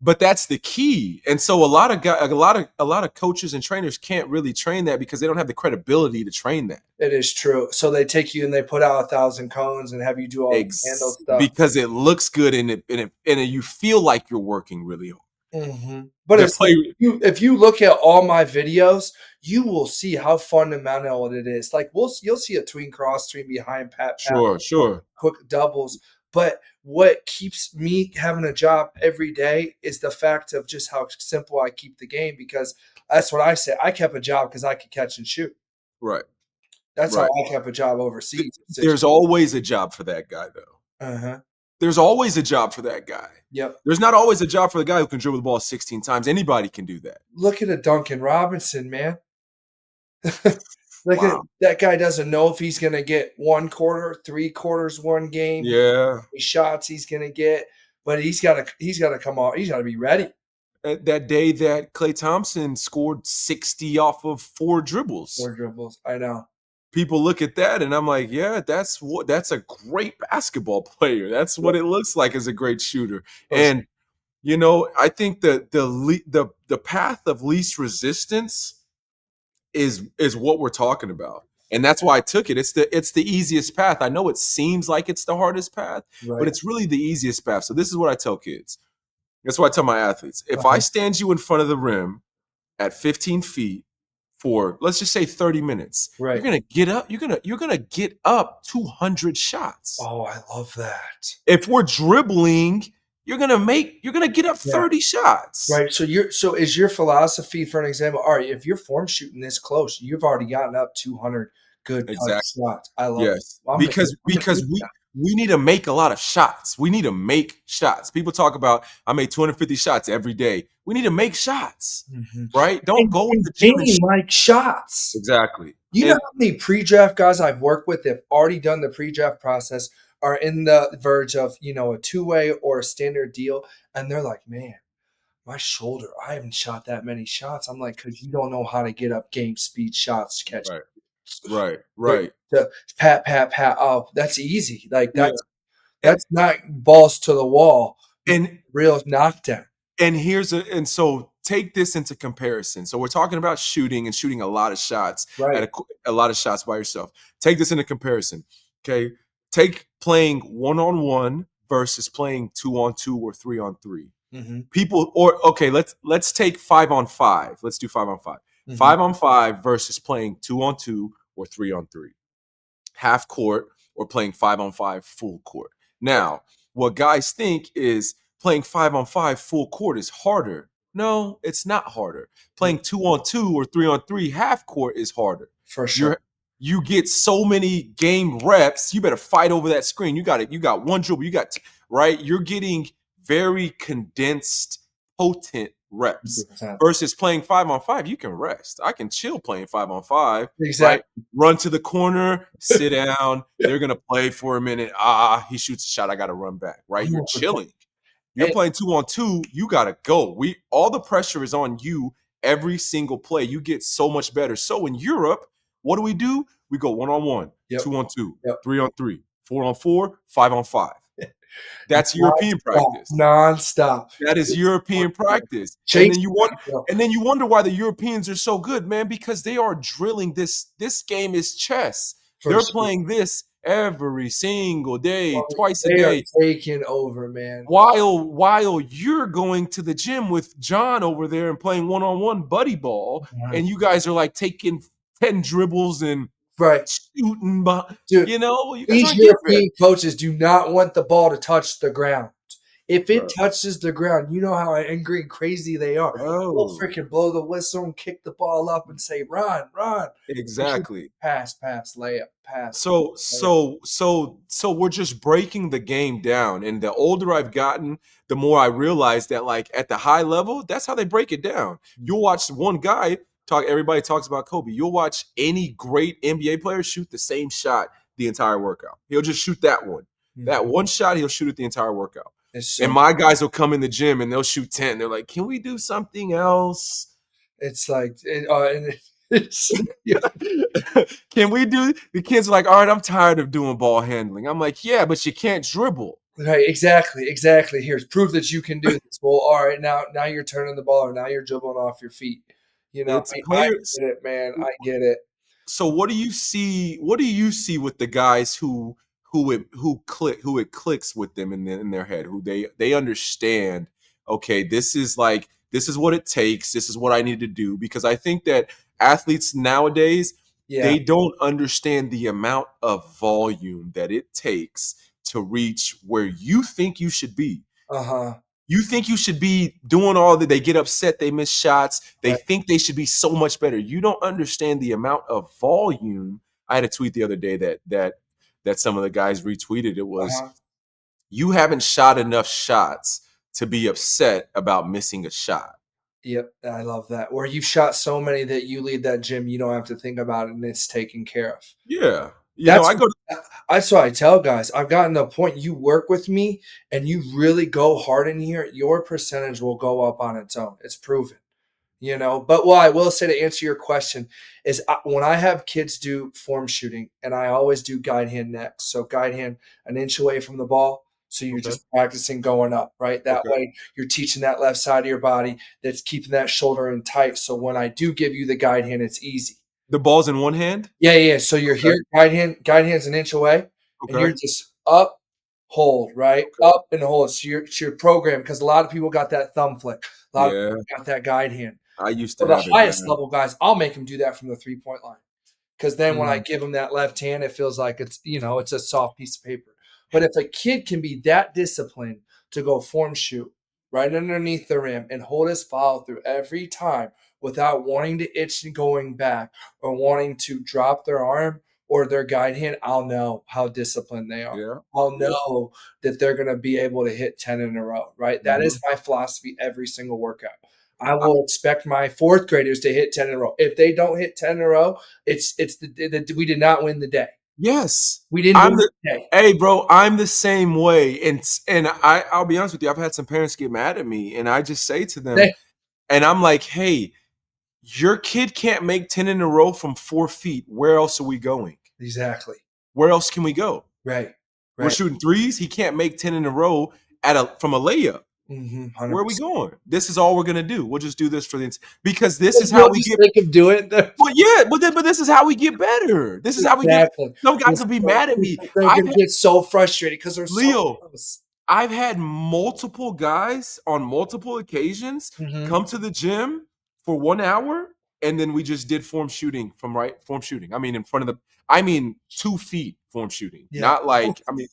But that's the key. And so a lot of coaches and trainers can't really train that because they don't have the credibility to train that. it is true. So they take you and they put out 1,000 cones and have you do all the handle stuff. Because it looks good and you feel like you're working really hard. But The it's play, if you look at all my videos, you will see how fundamental it is. Like you'll see a tween cross, tween behind, pat, sure. quick doubles. But what keeps me having a job every day is the fact of just how simple I keep the game, because that's what I say. I kept a job because I could catch and shoot. Right, That's how right. I kept a job overseas. There's always a job for that guy, though. Uh-huh. There's always a job for that guy. Yep. There's not always a job for the guy who can dribble the ball 16 times. Anybody can do that. Look at a Duncan Robinson, man. Wow. That guy doesn't know if he's gonna get 1 quarter, 3 quarters, one game, Yeah. shots he's gonna get, but he's gotta come out. He's gotta be ready. That day that Klay Thompson scored 60 off of 4 dribbles. 4 dribbles. I know. People look at that and I'm like, yeah, that's a great basketball player. That's what it looks like as a great shooter. And I think that the path of least resistance is what we're talking about. And that's why I took it. It's the easiest path. I know it seems like it's the hardest path, Right. but it's really the easiest path. So this is what I tell kids. That's what I tell my athletes. If Uh-huh. I stand you in front of the rim at 15 feet for, let's just say, 30 minutes, Right. you're gonna get up. You're gonna get up 200 shots. Oh, I love that. If we're dribbling, you're gonna get up 30 shots. Right. So is your philosophy, for an example, all right, if you're form shooting this close, you've already gotten up 200 good Exactly. shots. I love Yes, it. because we need to make a lot of shots. We need to make shots. People talk about I make 250 shots every day. We need to make shots, right? Don't go in the gym and game like shots. exactly. You know how many pre-draft guys I've worked with that have already done the pre-draft process, are in the verge of, a two-way or a standard deal, and they're like, man, my shoulder, I haven't shot that many shots. I'm like, because you don't know how to get up game speed shots to catch. Right. To pat, pat, pat. Oh, that's easy. Like Yeah. that's not balls to the wall. And Real knockdown. and so take this into comparison. So we're talking about shooting a lot of shots, Right. at a lot of shots by yourself. Take this into comparison. Okay. Take playing 1-on-1 versus playing 2-on-2 or 3-on-3. People, or okay, let's take 5-on-5. Let's do 5-on-5. 5-on-5 versus playing 2-on-2 or 3-on-3. Half court or playing 5-on-5 full court. Now, what guys think is playing 5-on-5 full court is harder. No, it's not harder. Playing 2-on-2 or 3-on-3 half court is harder. For sure. You get so many game reps. You better fight over that screen. You got it. You got one dribble. Right. You're getting very condensed, potent reps 100%. versus playing 5-on-5. You can rest. I can chill playing 5-on-5. Exactly. Right? Run to the corner, sit down. They're gonna play for a minute. He shoots a shot. I got to run back. Right. You're chilling. You're playing 2-on-2. You gotta go. All the pressure is on you every single play. You get so much better. So in Europe, what do? We go 1-on-1, 2-on-2, 3-on-3, 4-on-4, 5-on-5. That's European practice. Nonstop. That is European practice. And then you wonder why the Europeans are so good, man, because they are drilling this. This game is chess. They're playing this every single day, twice a day. Taking over, man. While you're going to the gym with John over there and playing 1-on-1 buddy ball, and you guys are like taking 10 dribbles and shooting, but dude, you guys these European coaches do not want the ball to touch the ground. If it Bro. touches the ground, you know how angry and crazy they are. They'll Bro. freaking blow the whistle and kick the ball up and say, "Run, run." Exactly. Pass, pass, layup, pass, So layup. so so so we're just breaking the game down. And the older I've gotten, the more I realize that like at the high level, that's how they break it down. You'll watch one guy talk, everybody talks about Kobe. You'll watch any great NBA player shoot the same shot the entire workout. He'll just shoot that one. That Mhm. one shot, he'll shoot it the entire workout. It's And so my guys will come in the gym and they'll shoot 10. They're like, can we do something else? it's like and it's yeah, Can we do the kids are like, all right, I'm tired of doing ball handling. I'm like, yeah, but you can't dribble. right, exactly, exactly. Here's proof that you can do this. Well, all right, now you're turning the ball or now you're dribbling off your feet. It's I players. get it, man. I get it. So what do you see? What do you see with the guys who it clicks with them in their head, who they understand, okay, this is what it takes, this is what I need to do. Because I think that athletes nowadays, Yeah. they don't understand the amount of volume that it takes to reach where you think you should be. Uh-huh. You think you should be doing all that. They get upset, they miss shots, they Right. think they should be so much better. You don't understand the amount of volume. I had a tweet the other day that some of the guys retweeted. It was, Uh-huh. you haven't shot enough shots to be upset about missing a shot. Yep, I love that. Where you've shot so many that you leave that gym, you don't have to think about it and it's taken care of. Yeah. That's I go to, that's what I tell guys. I've gotten to a point you work with me and you really go hard in here, your percentage will go up on its own. It's proven. But what I will say to answer your question is when I have kids do form shooting, and I always do guide hand next. So guide hand an inch away from the ball. So you're okay. just practicing going up, right? That Okay. way you're teaching that left side of your body that's keeping that shoulder in tight. So when I do give you the guide hand, it's easy. The ball's in one hand? Yeah, yeah. So you're Okay. here, guide hand's an inch away, and you're Okay. just up, hold, right? Okay. Up and hold. So you're programmed because a lot of people got that thumb flick. A lot of Yeah. people got that guide hand. I used to For the have it bad. highest level guys, I'll make them do that from the 3-point line. Because then when I Mm. give them that left hand, it feels like it's a soft piece of paper. But if a kid can be that disciplined to go form shoot right underneath the rim and hold his follow through every time without wanting to itch and going back or wanting to drop their arm or their guide hand, I'll know how disciplined they are. Yeah. I'll Yeah. know that they're going to be able to hit 10 in a row, right? That is Mhm. my philosophy every single workout. I will expect my fourth graders to hit 10 in a row. If they don't hit 10 in a row, it's we did not win the day. Yes. We didn't I'm win the the day. Hey, bro, I'm the same way. And I'll be honest with you, I've had some parents get mad at me, and I just say to them, They and I'm like, "Hey, your kid can't make 10 in a row from 4 feet. Where else are we going? exactly. Where else can we go? Right. We're Right. shooting threes. He can't make 10 in a row from a layup. Mhm, Where are we 100%. going? This is all we're gonna do. We'll just do this for the because this is how You'll we just get. make them do it. Well, yeah, but this is how we get better. This is how we get. Exactly. Some guys will be mad at me. They're I've gonna had get so frustrated because they're so Leo. close. I've had multiple guys on multiple occasions Mhm. come to the gym for 1 hour, and then we just did form shooting. I mean, in front of the, I mean, 2 feet form shooting, Yeah. not like, I mean,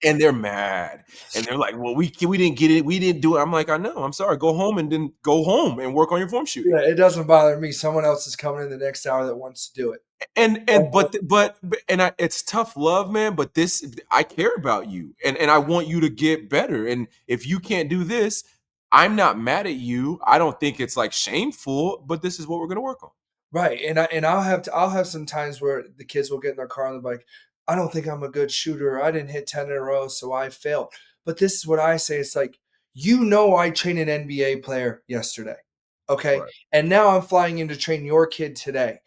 and they're mad, and they're like, "Well, we didn't get it, we didn't do it." I'm like, "I know, I'm sorry. Go home and then go home and work on your form shooting." Yeah, it doesn't bother me. Someone else is coming in the next hour that wants to do it. And it's tough love, man. But this, I care about you, and I want you to get better. And if you can't do this, I'm not mad at you. I don't think it's like shameful, but this is what we're gonna work on. Right, and I'll have some times where the kids will get in their car and they'll be like, "I don't think I'm a good shooter. I didn't hit 10 in a row, so I failed." But this is what I say, it's like, I trained an NBA player yesterday, okay? Right. And now I'm flying in to train your kid today.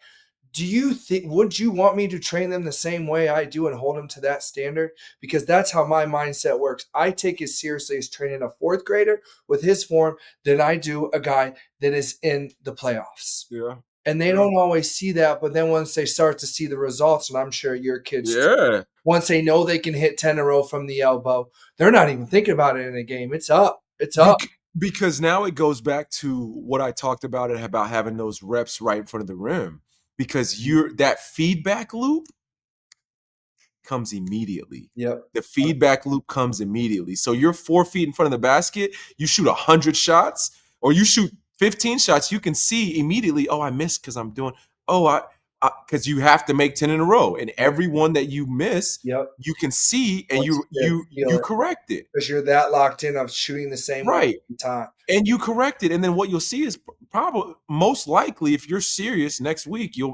Do you think would you want me to train them the same way I do and hold them to that standard? Because that's how my mindset works. I take as seriously as training a fourth grader with his form than I do a guy that is in the playoffs. Yeah. And they Yeah. don't always see that, but then once they start to see the results, and I'm sure your kids too, Yeah. once they know they can hit 10 in a row from the elbow, they're not even thinking about it in a game. It's up. It's up. Because now it goes back to what I talked about having those reps right in front of the rim. Because you're that feedback loop, comes immediately. Yep. The feedback loop comes immediately. So you're 4 feet in front of the basket, you shoot 100 shots, or you shoot 15 shots, you can see immediately, oh, I missed because I'm doing, oh, because you have to make 10 in a row. And every one that you miss, Yep. you can see and Once you feel you it, correct it. because you're that locked in of shooting the same way Right. every time. And you correct it. And then what you'll see is probably most likely, if you're serious next week, you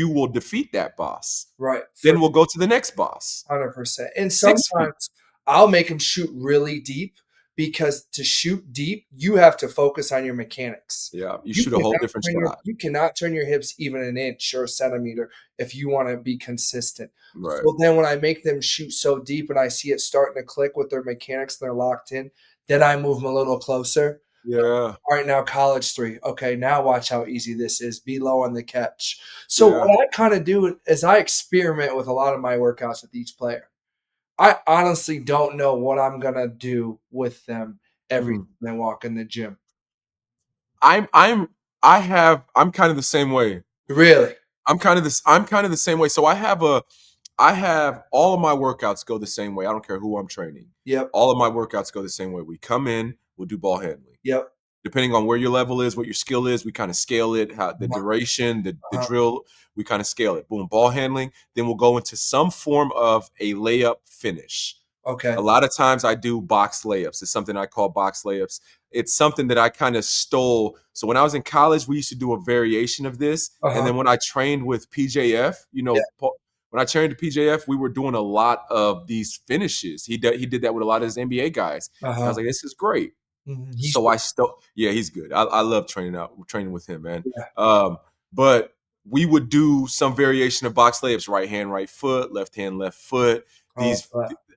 will defeat that boss. Right. For Then we'll go to the next boss. 100%. And 6 feet. sometimes I'll make them shoot really deep, because to shoot deep, you have to focus on your mechanics. Yeah. You shoot a whole different shot. You cannot turn your hips even an inch or a centimeter if you want to be consistent. Right. So then when I make them shoot so deep and I see it starting to click with their mechanics and they're locked in, then I move them a little closer. Yeah. All right, now college 3. Okay, now watch how easy this is. Be low on the catch. So Yeah. what I kind of do is I experiment with a lot of my workouts with each player. I honestly don't know what I'm gonna do with them every Mm. time they walk in the gym. I'm kind of the same way. Really? I'm kind of the same way. So I have all of my workouts go the same way. I don't care who I'm training. Yep. All of my workouts go the same way. We come in, we'll do ball handling. Yep. Depending on where your level is, what your skill is, we kind of scale it, how the Uh-huh. duration, the Uh-huh. drill, we kind of scale it. Boom, ball handling. Then we'll go into some form of a layup finish. Okay. A lot of times I do box layups. It's something I call box layups. It's something that I kind of stole. So when I was in college, we used to do a variation of this. And Uh-huh. then when I trained with PJF, Yeah. when I trained at PJF, we were doing a lot of these finishes. He did that with a lot of his NBA guys. And I was Uh-huh. like, this is great. Mhm. So I stole. Yeah, he's good. I love training with him, man. Yeah. But we would do some variation of box layups: right hand, right foot, left hand, left foot. Oh, These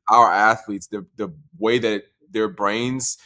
our athletes, the way that their brains,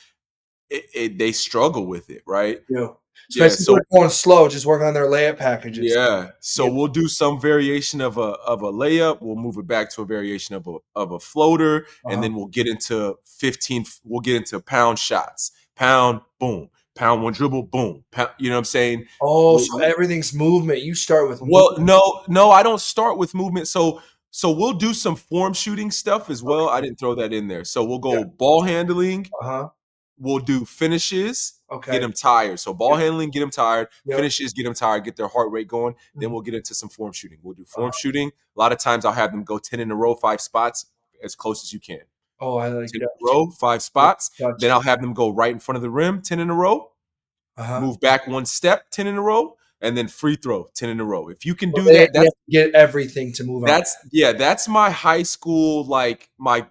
they struggle with it, right? yeah. Yeah. Especially if So they're going slow, just work on their layup packages. yeah. So Yeah. we'll do some variation of a layup. We'll move it back to a variation of a floater, and Uh-huh. then we'll get into 15. We'll get into pound shots. Pound, boom. Pound one dribble, boom. Pound, you know what I'm saying? Oh, We'll, so everything's movement. You start with well, movement. no, I don't start with movement. So we'll do some form shooting stuff as well. I Okay. didn't throw that in there. So we'll Yeah. go ball handling. Uh-huh. We'll do finishes, get Okay. them tired. So ball Yep. handling, get them tired. Yep. Finishes, get them tired, get their heart rate going. Then Mhm. we'll get into some form shooting. We'll do form Uh-huh. shooting. A lot of times I'll have them go 10 in a row, 5 spots, as close as you can. Oh, I like 10 in that. a row, five Yeah. spots. Then Gotcha. I'll have them go right in front of the rim, 10 in a row, Uh-huh. move back one step, 10 in a row, and then free throw, 10 in a row. If you can So do that, they have to get everything to move on. that's my high school, like my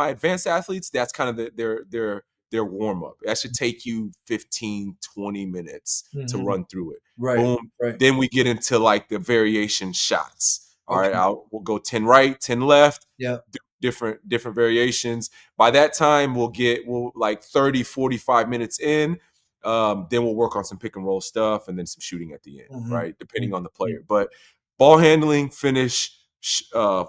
advanced athletes. That's kind of their warm up. That should take you 15, 20 minutes to Mhm. run through it. Right. Boom. Right. Then we get into like the variation shots. All right, Okay. we'll go 10 right, 10 left, Yeah. different variations. By that time, we'll like 30, 45 minutes in. Then we'll work on some pick and roll stuff and then some shooting at the end, Mhm. right? Depending on the Mhm. player. But ball handling, finish,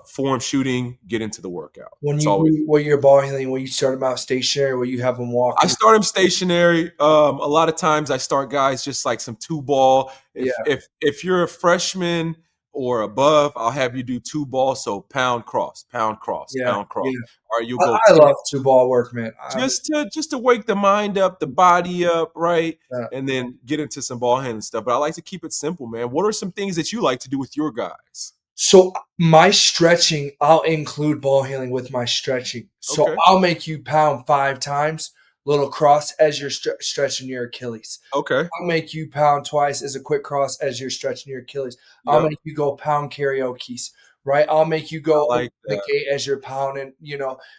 form shooting, get into the workout. When It's you always. do what you're ball handling, will you start them out stationary, will you have them I walking? start them stationary. A lot of times I start guys just like some two ball. Yeah. If you're a freshman or above, I'll have you do two ball. So pound cross, pound cross, Yeah. pound cross. Yeah. All right, you'll I go I 10, love 2 ball work, man. just to wake the mind up, the body up, right? Yeah. And then get into some ball handling stuff. But I like to keep it simple, man. What are some things that you like to do with your guys? So my stretching, I'll include ball handling with my stretching. So Okay. I'll make you pound 5 times, little cross as you're stretching your Achilles. Okay. I'll make you pound twice as a quick cross as you're stretching your Achilles. I'll Yep. make you go pound karaoke's, right? I'll make you I go open like the that. gate as you're pounding,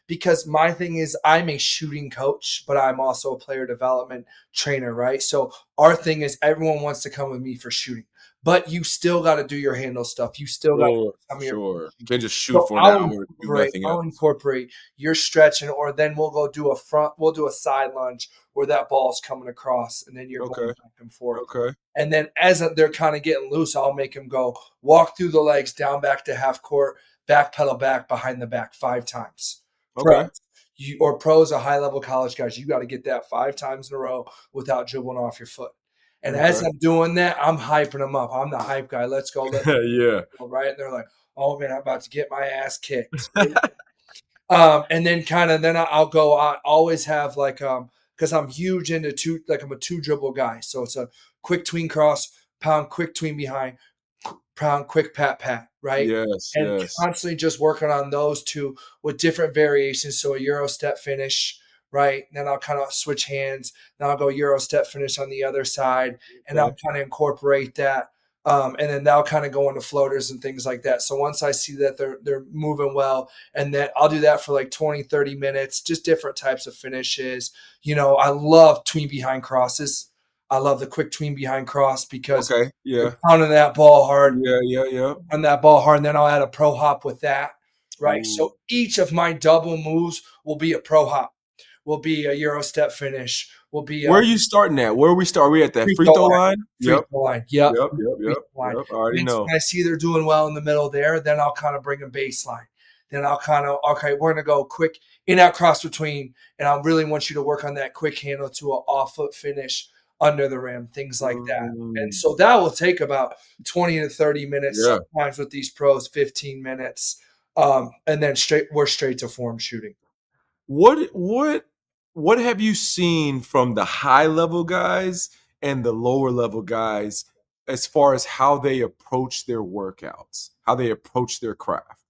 because my thing is I'm a shooting coach, but I'm also a player development trainer, right? So our thing is everyone wants to come with me for shooting, but you still got to do your handle stuff. You still got to Sure. do some of your Sure. Can't just shoot so for an hour and do nothing I'll else. incorporate your stretching, or then we'll do a side lunge where that ball's coming across and then you're going Okay. back and forth. Okay. And then as they're kind of getting loose, I'll make them go walk through the legs, down back to half court, back pedal back, behind the back 5 times. Pros, Okay. pros are high level college guys. You got to get that 5 times in a row without dribbling off your foot. And as Okay. I'm doing that, I'm hyping them up. I'm the hype guy. Let's go, let's Yeah. go, right? And they're like, "Oh man, I'm about to get my ass kicked." And then then I'll go. I always have like because I'm huge into two, like I'm a two dribble guy. So it's a quick tween cross, pound, quick tween behind, pound, quick pat pat, right? Yes, And yes. constantly just working on those two with different variations. So a Euro step finish, right? Then I'll kind of switch hands. Then I'll go Euro step finish on the other side, and Okay. I'll kind of incorporate that. And then they'll kind of go into floaters and things like that. So once I see that they're moving well, and then I'll do that for like 20, 30 minutes, just different types of finishes. I love tween behind crosses. I love the quick tween behind cross because Okay. you're Yeah. pounding that ball hard Yeah, yeah, yeah. on that ball hard, and then I'll add a pro hop with that, right? Ooh. So each of my double moves will be a pro hop, will be a Euro step finish, will be a Where are you starting at? Where we start? Are we at that free free throw throw line. line? Free Yep. throw line. Yep. Yep, yep, Free yep, throw line. yep. I already And know. when I see they're doing well in the middle there, then I'll kind of bring a baseline. Then I'll kind of, okay, we're going to go quick in out cross between. And I really want you to work on that quick handle to an off foot finish under the rim, things like that. And Mm, so that will take about 20 to 30 minutes, yeah. sometimes with these pros, 15 minutes. And then we're straight to form shooting. What have you seen from the high level guys and the lower level guys as far as how they approach their workouts, how they approach their craft?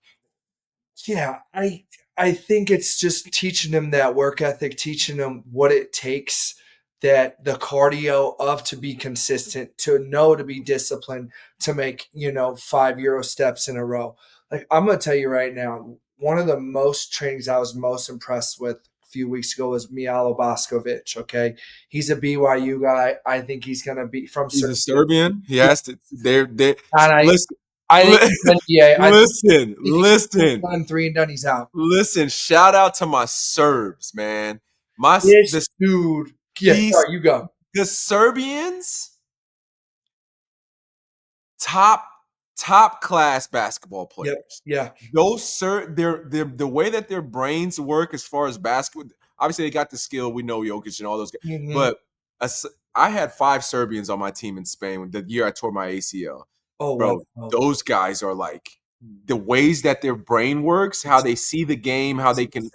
Yeah, I think it's just teaching them that work ethic, teaching them what it takes, that the cardio of to be consistent, to know to be disciplined, to make, 5 Euro steps in a row. Like I'm gonna tell you right now, one of the most trainings I was most impressed with a few weeks ago was Mijalo Boskovic. Okay. He's a BYU guy. I think he's gonna be from He's a Serbia. Serbian. He Yeah. has to. They And listen, I think he's NBA. I think he's listen. done three and done, he's out. Listen, shout out to my Serbs, man. This The dude, yeah, these sorry, you go. the Serbians, top top class basketball Yep, players. yeah, They're the way that their brains work as far as basketball. Obviously, they got the skill. We know Jokic and all those guys, mhm. but I had 5 Serbians on my team in Spain the year I tore my ACL. Oh, Bro, wow. those guys are like the ways that their brain works, how they see the game, how they can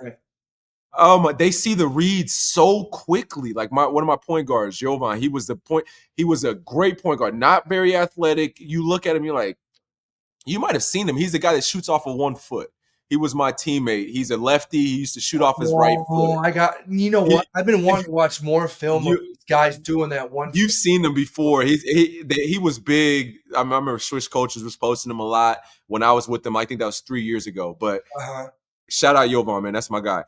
they see the reads so quickly. Like one of my point guards, Jovan, he was a great point guard, not very athletic. You look at him, you're like, you might have seen him. He's the guy that shoots off of 1 foot. He was my teammate. He's a lefty. He used to shoot off his right foot. Oh, you know what? He, I've been wanting to watch more film of you these guys doing that one you've foot. seen him before. He was big. I remember Swiss coaches was posting him a lot when I was with them. I think that was 3 years ago. But Uh-huh. shout out Jovan, man. That's my guy.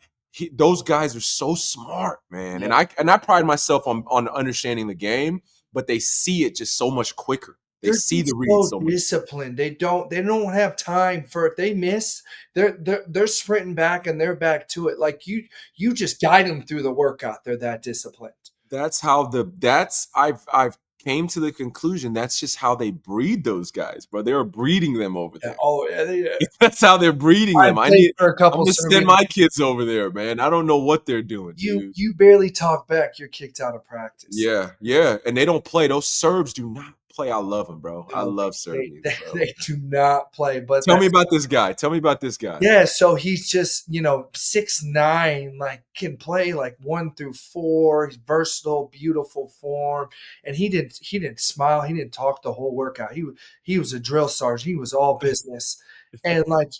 Those guys are so smart, man. Yeah. And I pride myself on understanding the game, but they see it just so much quicker. They They're see the just read so so much. disciplined. They don't have time for if they miss, they're sprinting back and they're back to it. Like you just guide them through the workout. They're that disciplined. I've came to the conclusion that's just how they breed those guys, bro. They're breeding them over Yeah. there. Oh, yeah. That's how they're breeding I them. played for a I'm couple gonna send Serbian. my kids over there, man. I don't know what they're doing, You dude. you barely talk back. You're kicked out of practice. Yeah, yeah. And they don't play. Those Serbs do not play. I love them, bro. I No, love they, Serbians, they, bro. they do not play. But Tell me that's about this guy. Tell me about this guy. yeah. So he's just 6'9", like can play like 1 through 4. He's versatile, beautiful form, and he didn't smile. He didn't talk the whole workout. He was a drill sergeant. He was all business, and like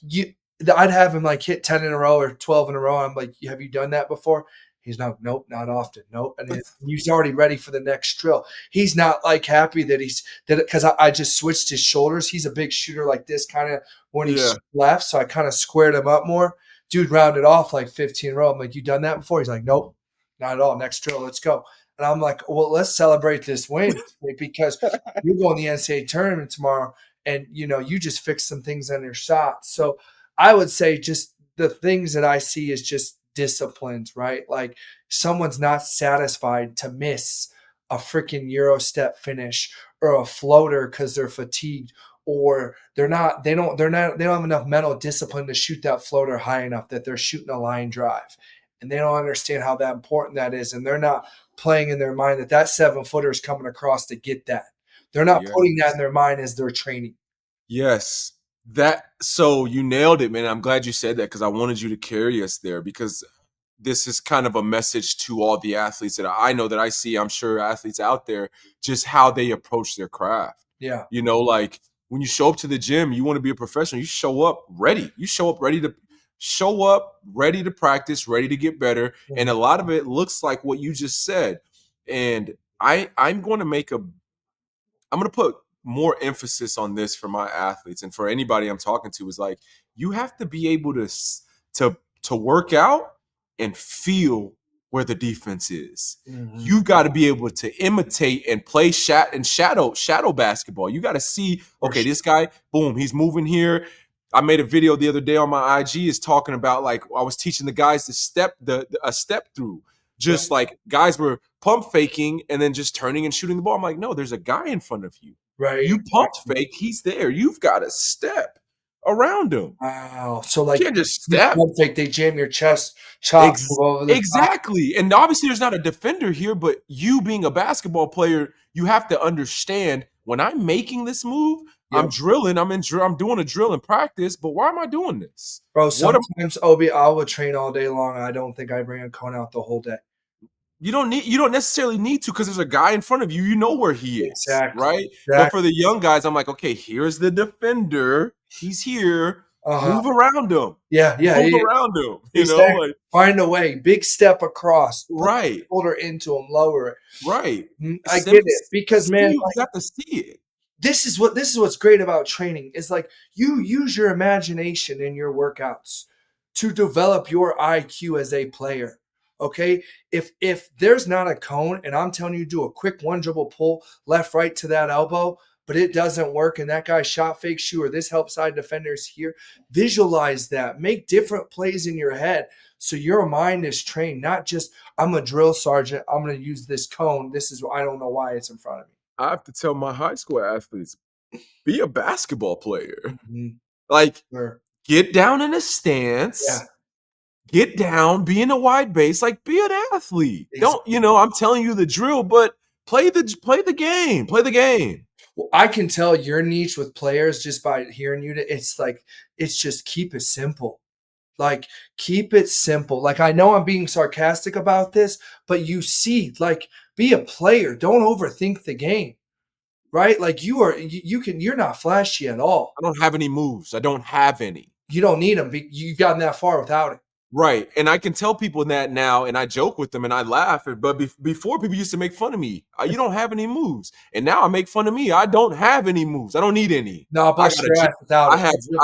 I'd have him like hit 10 in a row or 12 in a row. I'm like, have you done that before? He's not, nope, not often, nope. And he's already ready for the next drill. He's not like happy that because I just switched his shoulders. He's a big shooter like this kind of when Yeah. he's left, so I kind of squared him up more. Dude rounded off like 15 in a row. I'm like, you done that before? He's like, nope, not at all. Next drill, let's go. And I'm like, well, let's celebrate this win because you're going to the NCAA tournament tomorrow, and you just fixed some things on your shot. So I would say just the things that I see is just disciplines, right? Like someone's not satisfied to miss a freaking Euro step finish or a floater because they're fatigued, or they don't have enough mental discipline to shoot that floater high enough that they're shooting a line drive. And they don't understand how that important that is. And they're not playing in their mind that that 7-footer is coming across to get that. They're not putting that in Yes. their mind as they're training. Yes. So you nailed it, man. I'm glad you said that because I wanted you to carry us there, because this is kind of a message to all the athletes that I know, that I see, I'm sure athletes out there, just how they approach their craft. Yeah. You know, like when you show up to the gym, you want to be a professional, you show up ready. You show up ready to practice, ready to get better. And a lot of it looks like what you just said. And I'm going to put more emphasis on this for my athletes and for anybody I'm talking to, is like, you have to be able to work out and feel where the defense is. You got to be able to imitate and play shadow basketball. You got to see, okay, this guy, boom, he's moving here. I made a video the other day on my IG is talking about, like, I was teaching the guys to step a step through. Just like guys were pump faking and then just turning and shooting the ball. I'm like, no, there's a guy in front of you. Right. You pump fake, he's there. You've got to step around him. Wow. So You like, can't just step. pump fake, they jam your chest, chop over the top. Exactly. And obviously there's not a defender here, but you being a basketball player, you have to understand, when I'm making this move, I'm drilling, I'm doing a drill in practice, but why am I doing this? Bro, sometimes, Obi, I would train all day long. I don't think I bring a cone out the whole day. You don't necessarily need to, because there's a guy in front of you. You know where he is, Exactly. right? But for the young guys, I'm like, okay, here's the defender. He's here. Move around him. Move around him. You know, like, find a way. Big step across. Right. Shoulder into him. Lower it. Right. I get it, because man, you got to see it. This is what's great about training, is like, you use your imagination in your workouts to develop your IQ as a player. Okay, if there's not a cone and I'm telling you, do a quick one dribble pull left right to that elbow, but it doesn't work, and that guy shot fakes you, or this help side defender's here, visualize that. Make different plays in your head so your mind is trained, not just, I'm a drill sergeant, I'm going to use this cone. This is, I don't know why it's in front of me. I have to tell my high school athletes, be a basketball player. Like, get down in a stance. Yeah. Get down, be in a wide base, like, be an athlete. Don't, I'm telling you the drill, but play the game. Play the game. Well, I can tell your niche with players just by hearing you. It's like, it's just keep it simple. Like, keep it simple. Like, I know I'm being sarcastic about this, but you see, like, be a player. Don't overthink the game. Right? Like, you're not flashy at all. I don't have any moves. I don't have any. You don't need them. You've gotten that far without it. Right. And I can tell people that now, and I joke with them and I laugh. But before, people used to make fun of me. You don't have any moves. And now I make fun of me. I don't have any moves. I don't need any. No, bust your ass without it.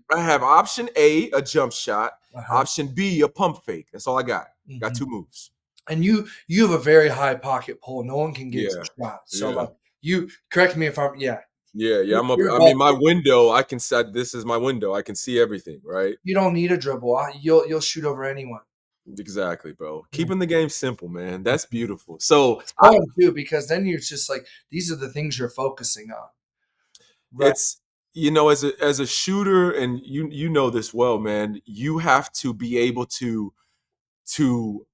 I have option A, a jump shot. Option B, a pump fake. That's all I got. Got 2 moves. And you have a very high pocket pull. No one can get your shot. So like, you correct me if I'm Yeah. I'm up. I mean, my window, I can set. This is my window. I can see everything, right? You don't need a dribble. You'll shoot over anyone. Exactly, bro. Keeping the game simple, man. That's beautiful. So it's fun too, because then you're just like, these are the things you're focusing on. Right. It's, as a shooter, and you know this well, man. You have to be able to do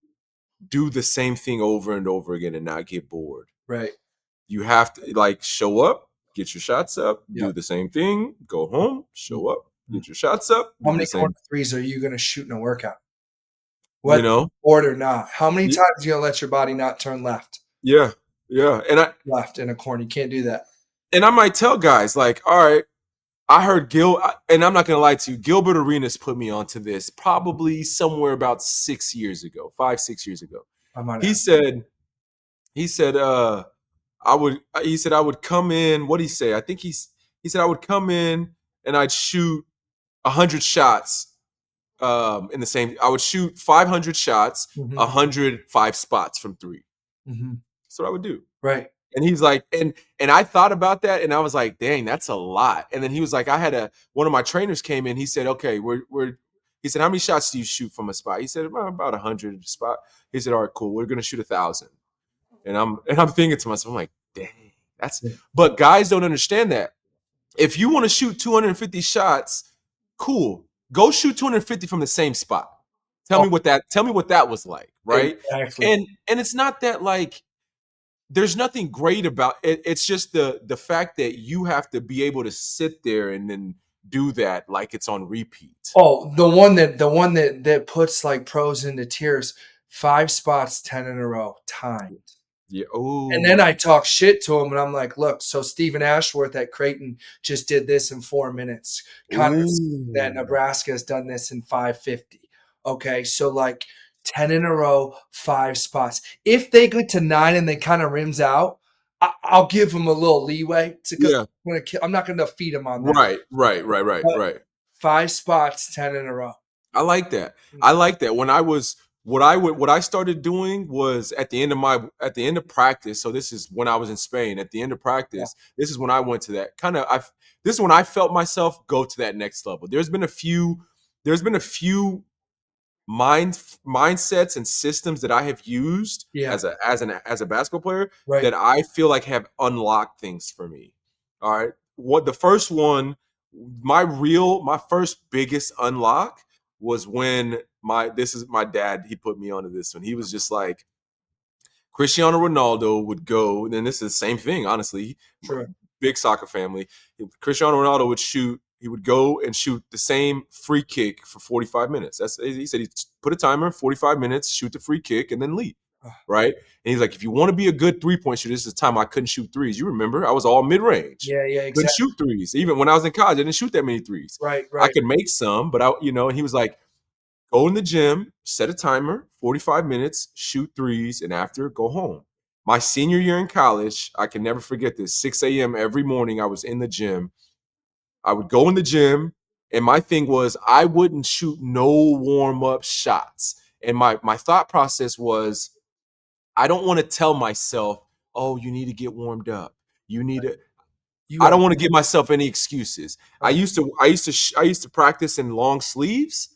the same thing over and over again and not get bored. Right. You have to, like, show up, get your shots up, do the same thing, go home, show up, get your shots up. How many corner threes are you going to shoot in a workout? Whether bored or not. How many times are you going to let your body not turn left? Yeah. And left in a corner. You can't do that. And I might tell guys, like, all right, I heard and I'm not going to lie to you, Gilbert Arenas put me onto this probably somewhere about 6 years ago, 5-6 years ago. He said, I would come in. What did he say? I think he said I would come in and I'd shoot 100 shots in the same. I would shoot 500 shots, 105 spots from 3. That's what I would do. Right. And he's like, and I thought about that, and I was like, dang, that's a lot. And then he was like, one of my trainers came in. He said, okay, he said, how many shots do you shoot from a spot? He said, about 100 spot. He said, all right, cool. We're gonna shoot 1,000. And I'm thinking to myself, I'm like, dang, but guys don't understand that. If you want to shoot 250 shots, cool. Go shoot 250 from the same spot. Tell me what that was like, right? Exactly. And it's not that like there's nothing great about it. It's just the fact that you have to be able to sit there and then do that like it's on repeat. Oh, the one that puts, like, pros into tears, 5 spots, 10 in a row, timed. Yeah. And then Oh. I talk shit to him, and I'm like, "Look, so Stephen Ashworth at Creighton just did this in 4 minutes. Connor Seaton at Ooh. Nebraska has done this in 5:50." Okay, so, like, 10 in a row, 5 spots. If they get to 9 and they kinda rims out, I'll give them a little leeway because Yeah. I'm not gonna feed them on that. Right. Right. Right. Right. But Right. 5 spots, 10 in a row. I like that. I Mhm. like that. When I was what I started doing was at the end of practice. So this is when I was in Spain. At the end of Yeah, practice, this is when I went to that kind of. I This is when I felt myself go to that next level. There's been a few mindsets and systems that I have used yeah, as a basketball player right. that I feel like have unlocked things for me. All right. What the first one, my first biggest unlock was when my dad, he put me onto this one. He was just like, Cristiano Ronaldo would go, and this is the same thing, honestly. Sure. Big soccer family. Cristiano Ronaldo would shoot. He would go and shoot the same free kick for 45 minutes. He said he'd put a timer, 45 minutes, shoot the free kick, and then leave. Ah, Right. And he's like, if you want to be a good 3-point shooter, this is the time I couldn't shoot threes. You remember, I was all mid range. yeah, yeah, Couldn't exactly. shoot threes. Even when I was in college, I didn't shoot that many threes. Right, I right. could make some, but and he was like, go in the gym, set a timer, 45 minutes, shoot threes, and after, go home. My senior year in college, I can never forget this. 6 a.m. every morning, I was in the gym. I would go in the gym, and my thing was I wouldn't shoot no warm up shots. And my thought process was I don't want to tell myself, oh, you need to get warmed up. You need to. You I gotta don't want to give myself any excuses. right. I used to practice in long sleeves,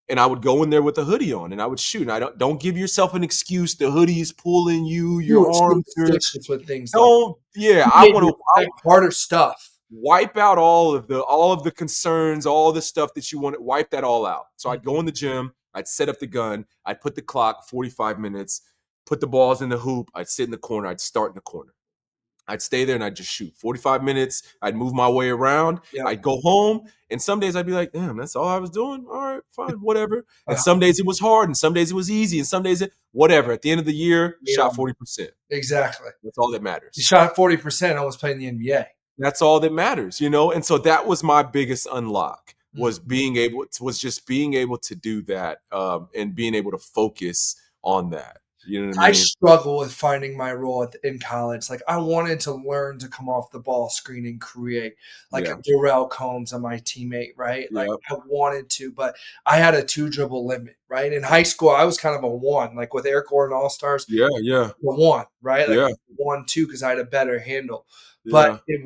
and I would go in there with a hoodie on and I would shoot. And I don't give yourself an excuse. The hoodie is pulling you, You your were arms are superstitious with things like don't yeah, you I made want me to expect harder stuff. wipe out all of the concerns, all the stuff that you want to wipe that all out. So I'd go Mhm. in the gym, I'd set up the gun, I'd put the clock 45 minutes, put the balls in the hoop, I'd sit in the corner, I'd start in the corner. I'd stay there and I'd just shoot 45 minutes. I'd move my way around. Yep. I'd go home. And some days I'd be like, damn, that's all I was doing. All right, fine, whatever. And Uh-huh. some days it was hard and some days it was easy. And some days whatever. At the end of the year, Made shot on 40%. exactly. That's all that You matters. shot 40%, almost playing the NBA. That's all that matters, you know? And so that was my biggest unlock was Mhm. just being able to do that and being able to focus on that. You know what I I mean? struggle with finding my role in college. Like, I wanted to learn to come off the ball screen and create, like a Yeah. Darrell Combs on my teammate, right? Like, Yep. I wanted to, but I had a 2 dribble limit, right? In high school, I was kind of a 1, like with Air Corps and All Stars, Yeah. Yeah. the 1, right? Like Yeah. 1, 2, because I had a better handle. But Yeah.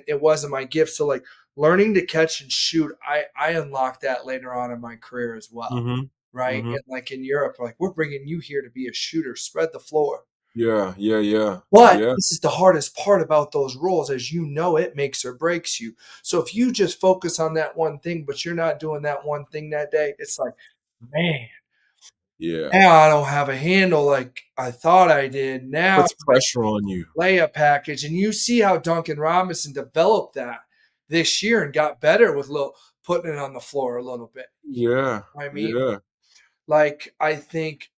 it wasn't my gift. So, like, learning to catch and shoot, I unlocked that later on in my career as well, Mm-hmm. right? Mm-hmm. And, like, in Europe, like, "We're bringing you here to be a shooter, spread the floor." Yeah, yeah, yeah, But yeah. this is the hardest part about those roles, as you know, it makes or breaks you. So if you just focus on that one thing, but you're not doing that one thing that day, it's like, "Man, Yeah. now I don't have a handle like I thought I did. Now Puts pressure on you. play a package." And you see how Duncan Robinson developed that this year and got better with little putting it on the floor a little bit. Yeah, I mean, yeah, like, I think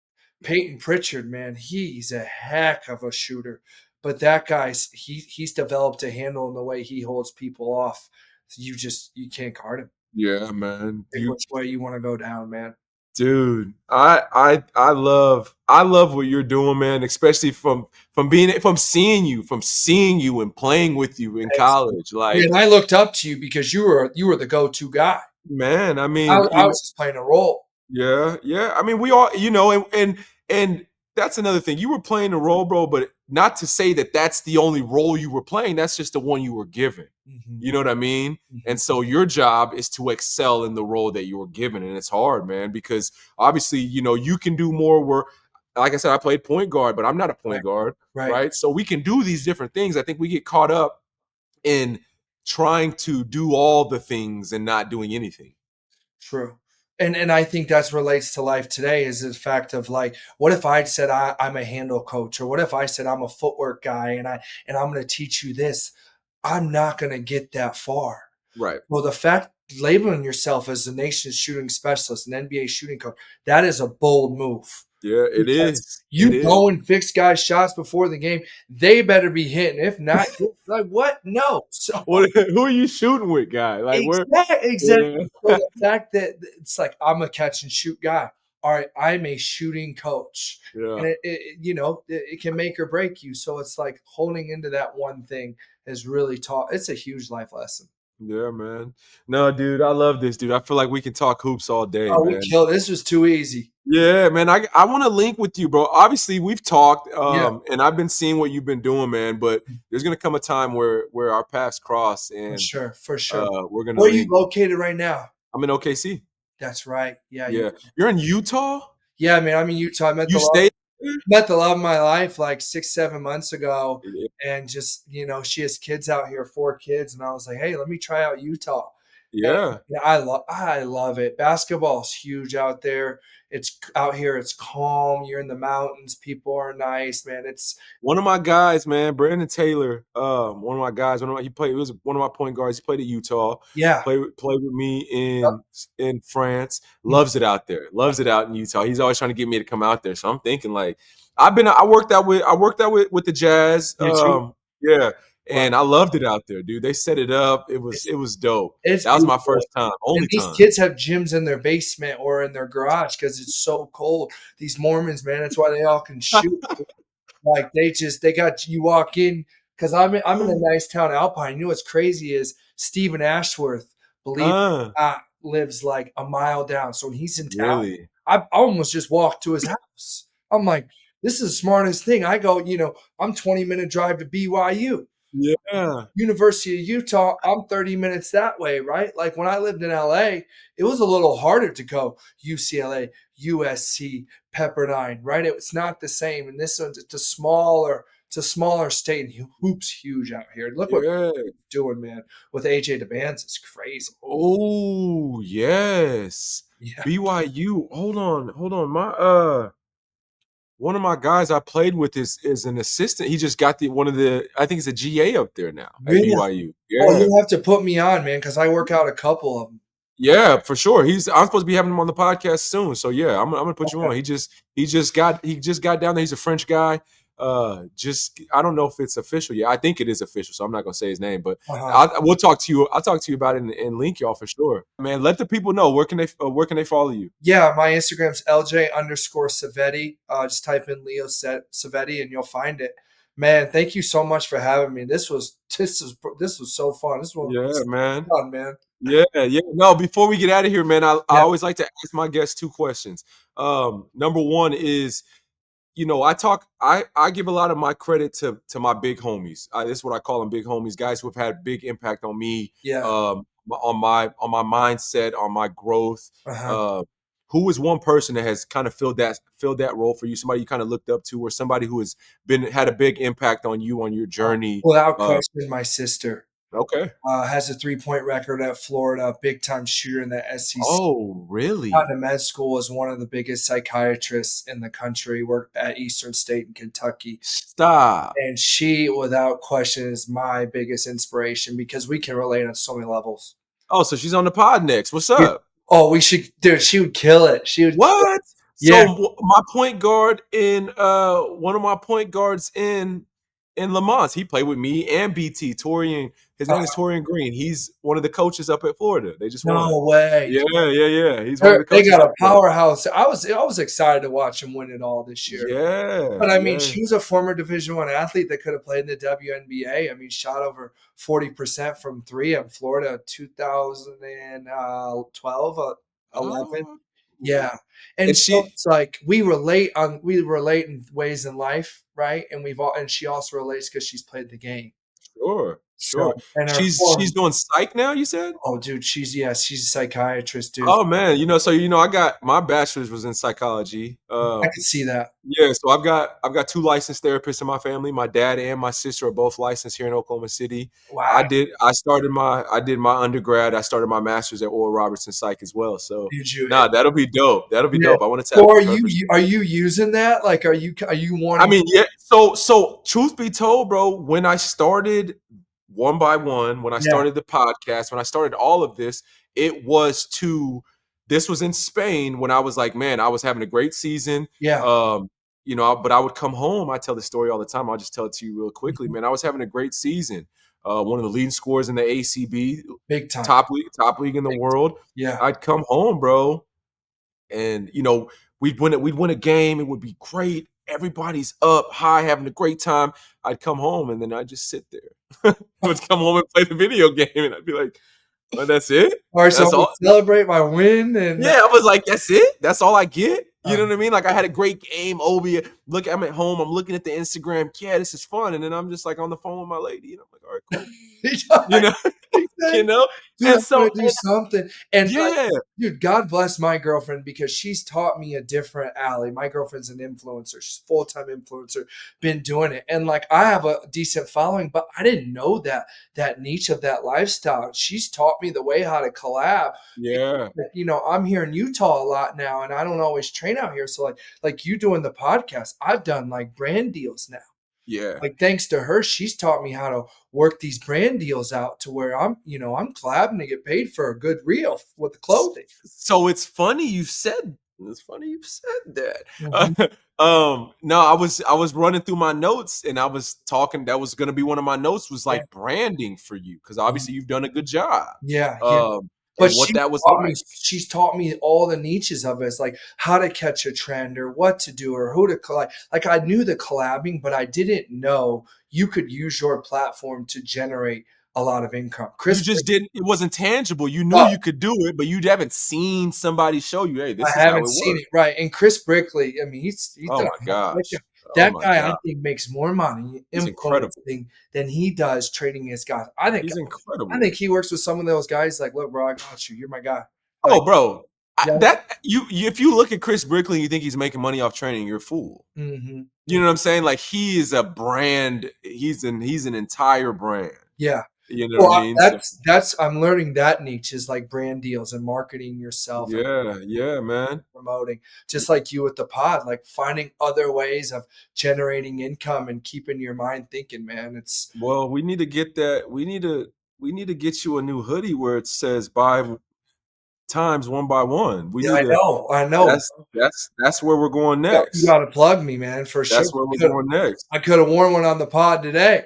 Peyton Pritchard, man, he's a heck of a shooter, but that guy's he's developed a handle in the way he holds people off. So you can't guard him. yeah, man. Pick which way you wanna go down, man. Dude, I love what you're doing, man, especially from seeing you and playing with you in Thanks. college. Man, Like, I looked up to you because you were the go-to guy. man, I I mean, I was just playing a role. yeah, yeah. I mean, we all, and that's another thing. You were playing the role, bro, but not to say that that's the only role you were playing. That's just the one you were given. Mhm, You know what I mean? And mhm. so your job is to excel in the role that you were given, and it's hard, man, because obviously, you can do more work. Like I said, I played point guard, but I'm not a Right, point guard, right. right? So we can do these different things. I think we get caught up in trying to do all the things and not doing anything. True. And I think that's relates to life today is the fact of like, what if I said I'm a handle coach, or what if I said I'm a footwork guy and I'm going to teach you this? I'm not going to get that far. Right. Well, the fact labeling yourself as the nation's shooting specialist, an NBA shooting coach, that is a bold move. Yeah, it Because is. It you is. go and fix guys' shots before the game, they better be hitting. If not, you're like, what? No. So What? Who are you shooting with, guy? Like where? exactly. Yeah. So the fact that it's like I'm a catch and shoot guy. All right, I'm a shooting coach, Yeah. and it can make or break you. So it's like holding into that one thing is really taught. It's a huge life lesson. Yeah, man. No, dude, I love this, dude. I feel like we can talk hoops all day, Oh, we man. killed. This was too easy. Yeah, man. I want to link with you, bro. Obviously, we've talked, Yeah, and I've been seeing what you've been doing, man. But there's gonna come a time where our paths cross, for and sure, for sure. we're gonna Where are you link. located right now? I'm in OKC. That's right. Yeah, Yeah, you're in Utah. yeah, man. I'm in Utah. I met You the love. stay there? Met the love of my life like 6, 7 months ago, Yeah. and just she has kids out here, 4 kids, and I was like, hey, let me try out Utah. And Yeah. yeah, I love it. Basketball's huge out there. It's out here. It's calm. You're in the mountains. People are nice, man. It's One of my guys, man, Brandon Taylor. One of my guys. He was one of my point guards. He played at Utah. yeah. Played with me Yep. in France. Mm. Loves it out there. Loves it out in Utah. He's always trying to get me to come out there. So I'm thinking like I worked out with the Jazz. You too. Yeah, Wow. and I loved it out there, dude. They set it up. It was It's it was dope. it's That was my beautiful. first time, And only these time. kids have gyms in their basement or in their garage because it's so cold. These Mormons, man, that's why they all can shoot. Like they got you walk in because I'm in a nice town, Alpine. You know what's crazy is Stephen Ashworth, believe it Uh, or not, lives like a mile down. So when he's in town, really? I almost just walked to his house. I'm like, this is the smartest thing. I go, I'm 20-minute drive to BYU. Yeah. University of Utah, I'm 30 minutes that way, right? Like when I lived in LA, it was a little harder to go UCLA, USC, Pepperdine, right? It's not the same. And this one's it's a smaller state and hoops huge out here. Look what Yeah. they're doing, man, with AJ DeBans. It's crazy. Oh, yes. Yeah. BYU. Hold on. One of my guys I played with is an assistant. He just got I think it's a GA up there now at Really? BYU. Oh, Yeah. you'll have to put me on, man, because I work out a couple of them. Yeah, for sure. I'm supposed to be having him on the podcast soon. So yeah, I'm gonna put you on. He just got down there. He's a French guy. Just I don't know if it's official yet. I think it is official, so I'm not gonna say his name, but Uh-huh. we'll talk to you. I'll talk to you about it and link y'all for sure. Man, let the people know where can they follow you? Yeah, my Instagram's LJ_Svete. Just type in Leo Svete and you'll find it. Man, thank you so much for having me. This was so fun. Yeah, This man. was fun, man. Yeah, yeah. No, before we get out of here, man, I Yeah, always like to ask my guests two questions. Number one is, I give a lot of my credit to my big homies. This is what I call them, big homies, guys who have had big impact on me, yeah. on my mindset, on my growth. Uh-huh. Uh, who is one person that has kind of filled that role for you? Somebody you kind of looked up to, or somebody who has had a big impact on you on your journey. Without Uh, question, my sister okay. has a 3-point record at Florida, big time shooter in the SEC. Oh, Got really? into med school as one of the biggest psychiatrists in the country. Worked at Eastern State in Kentucky. Stop. And she, without question, is my biggest inspiration because we can relate on so many levels. Oh, so she's on the pod next. What's Yeah. up? Oh, we should, dude. She would kill it. She would, What? So yeah. my point guard in one of my point guards in Lamont, he played with me and BT Torian. His name is Torian Green. He's one of the coaches up at Florida. They just won. No way. Yeah, yeah, yeah. He's one of the They coaches got a up there. powerhouse. I was excited to watch them win it all this year. Yeah, But I mean, yeah. she was a former Division I athlete that could have played in the WNBA. I mean, shot over 40% from three at Florida 2012, 11. Oh, Yeah. And and so she it's like we relate in ways in life, right? And she also relates because she's played the game. sure. So, sure. and her She's form, doing psych now, you said? oh, dude, she's a psychiatrist, dude. Oh man, I got my bachelor's was in psychology. I could see that. Yeah, so I've got two licensed therapists in my family. My dad and my sister are both licensed here in Oklahoma City. Wow, I did my undergrad. I started my master's at Oral Robertson Psych as well. So did you? nah, that'll be dope. That'll be Yeah. dope. I want to tap So into her for sure. are you using that? Like, are you I wanting? mean, yeah. So truth be told, bro, when I started one by one, when I Yeah, started the podcast, when I started all of this, it was to this was in Spain when I was like, man, I was having a great season. yeah, Um, but I would come home. I tell this story all the time. I'll just tell it to you real quickly, mhm, man. I was having a great season. One of the leading scorers in the ACB, big time. top league in the world. Yeah. I'd come home, bro, and we'd win a game. It would be great. Everybody's up high, having a great time. I'd come home and then I'd just sit there. Would come home and play the video game, and I'd be like, "Well, that's it. All right, so I'm That's gonna all." celebrate my win, and Yeah, I was like, "That's it. That's all I get." You know um, what I mean? Like I had a great game. Obi, look, I'm at home. I'm looking at the Instagram. Yeah, this is fun. And then I'm just like on the phone with my lady, and I'm like, "All right, cool." You know, you exactly. know. Dude, And I'm gonna so, do something. And like, yeah, dude, God bless my girlfriend because she's taught me a different alley. My girlfriend's an influencer. She's a full-time influencer, been doing it. And like I have a decent following, but I didn't know that niche of that lifestyle. She's taught me the way how to collab. yeah, Like, I'm here in Utah a lot now and I don't always train out here. So like you doing the podcast, I've done like brand deals now. yeah. Like thanks to her, she's taught me how to work these brand deals out to where I'm collabing to get paid for a good reel with the clothing. So it's funny you said that. Mhm. No, I was running through my notes and I was talking. That was going to be one of my notes was Yeah. like branding for you because Mhm. obviously you've done a good job. Yeah, yeah. Um, But and what that was taught me like. she's taught me all the niches of it. It's like how to catch a trend or what to do or who to collab. Like I knew the collabing, but I didn't know you could use your platform to generate a lot of income. You Chris just didn't. It wasn't tangible. You knew Brick you could do it, but you haven't seen somebody show you. Hey, I this is how haven't it seen works. it, right, and Chris Brickley, I mean, he's Oh done my that guy gosh. Oh that my guy I god. think makes more money He's incredible. influencing than he does trading his guys. He's I incredible. think he works with some of those guys like, "Look, bro, I got you. You're my guy." Like, Oh, bro. yeah. If you look at Chris Brickley and you think he's making money off training, you're a fool. Mhm. You know what I'm saying? Like he is a brand. He's an entire brand. Yeah. You know what I Well, mean? So that's I'm learning that niche is like brand deals and marketing yourself and yeah, yeah, man. promoting. Just like you with the pod, like finding other ways of generating income and keeping your mind thinking, man. It's Well, we need to get that. We need to get you a new hoodie where it says "buy times one by one." We yeah, need to. I know. That's where we're going You next. gotta plug me, man, for sure. That's where we're going next. I coulda worn one on the pod today.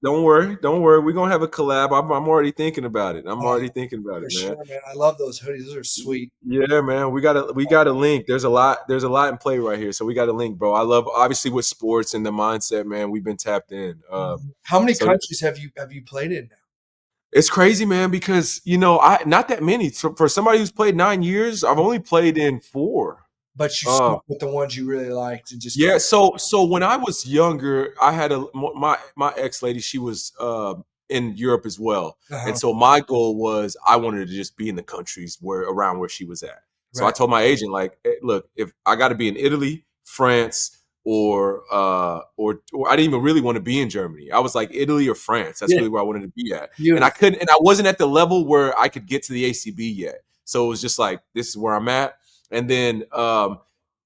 Don't worry, don't worry. We're gonna have a collab. I'm already thinking about it. I'm Oh, already thinking about for it, man. sure, man. I love those hoodies. Those are sweet. Yeah, man. We got a link. There's a lot in play right here. So we got a link, bro. I love obviously with sports and the mindset, man. We've been tapped in. Mhm. How many So countries have you played in now? it's crazy, man, because I not that many. So for somebody who's played 9 years, I've only played in four. But you Um, stuck with the ones you really liked and just Yeah, so when I was younger, I had my ex lady. She was in Europe as well, and uh-huh, so my goal was I wanted to just be in the countries where she was at. So I right. told my agent like, look, if I got to be in Italy, France, or I didn't even really want to be in Germany. I was like Italy or France. That's Yeah, really where I wanted to be at, and I beautiful. couldn't, and I wasn't at the level where I could get to the ACB yet. So it was just like this is where I'm at, and then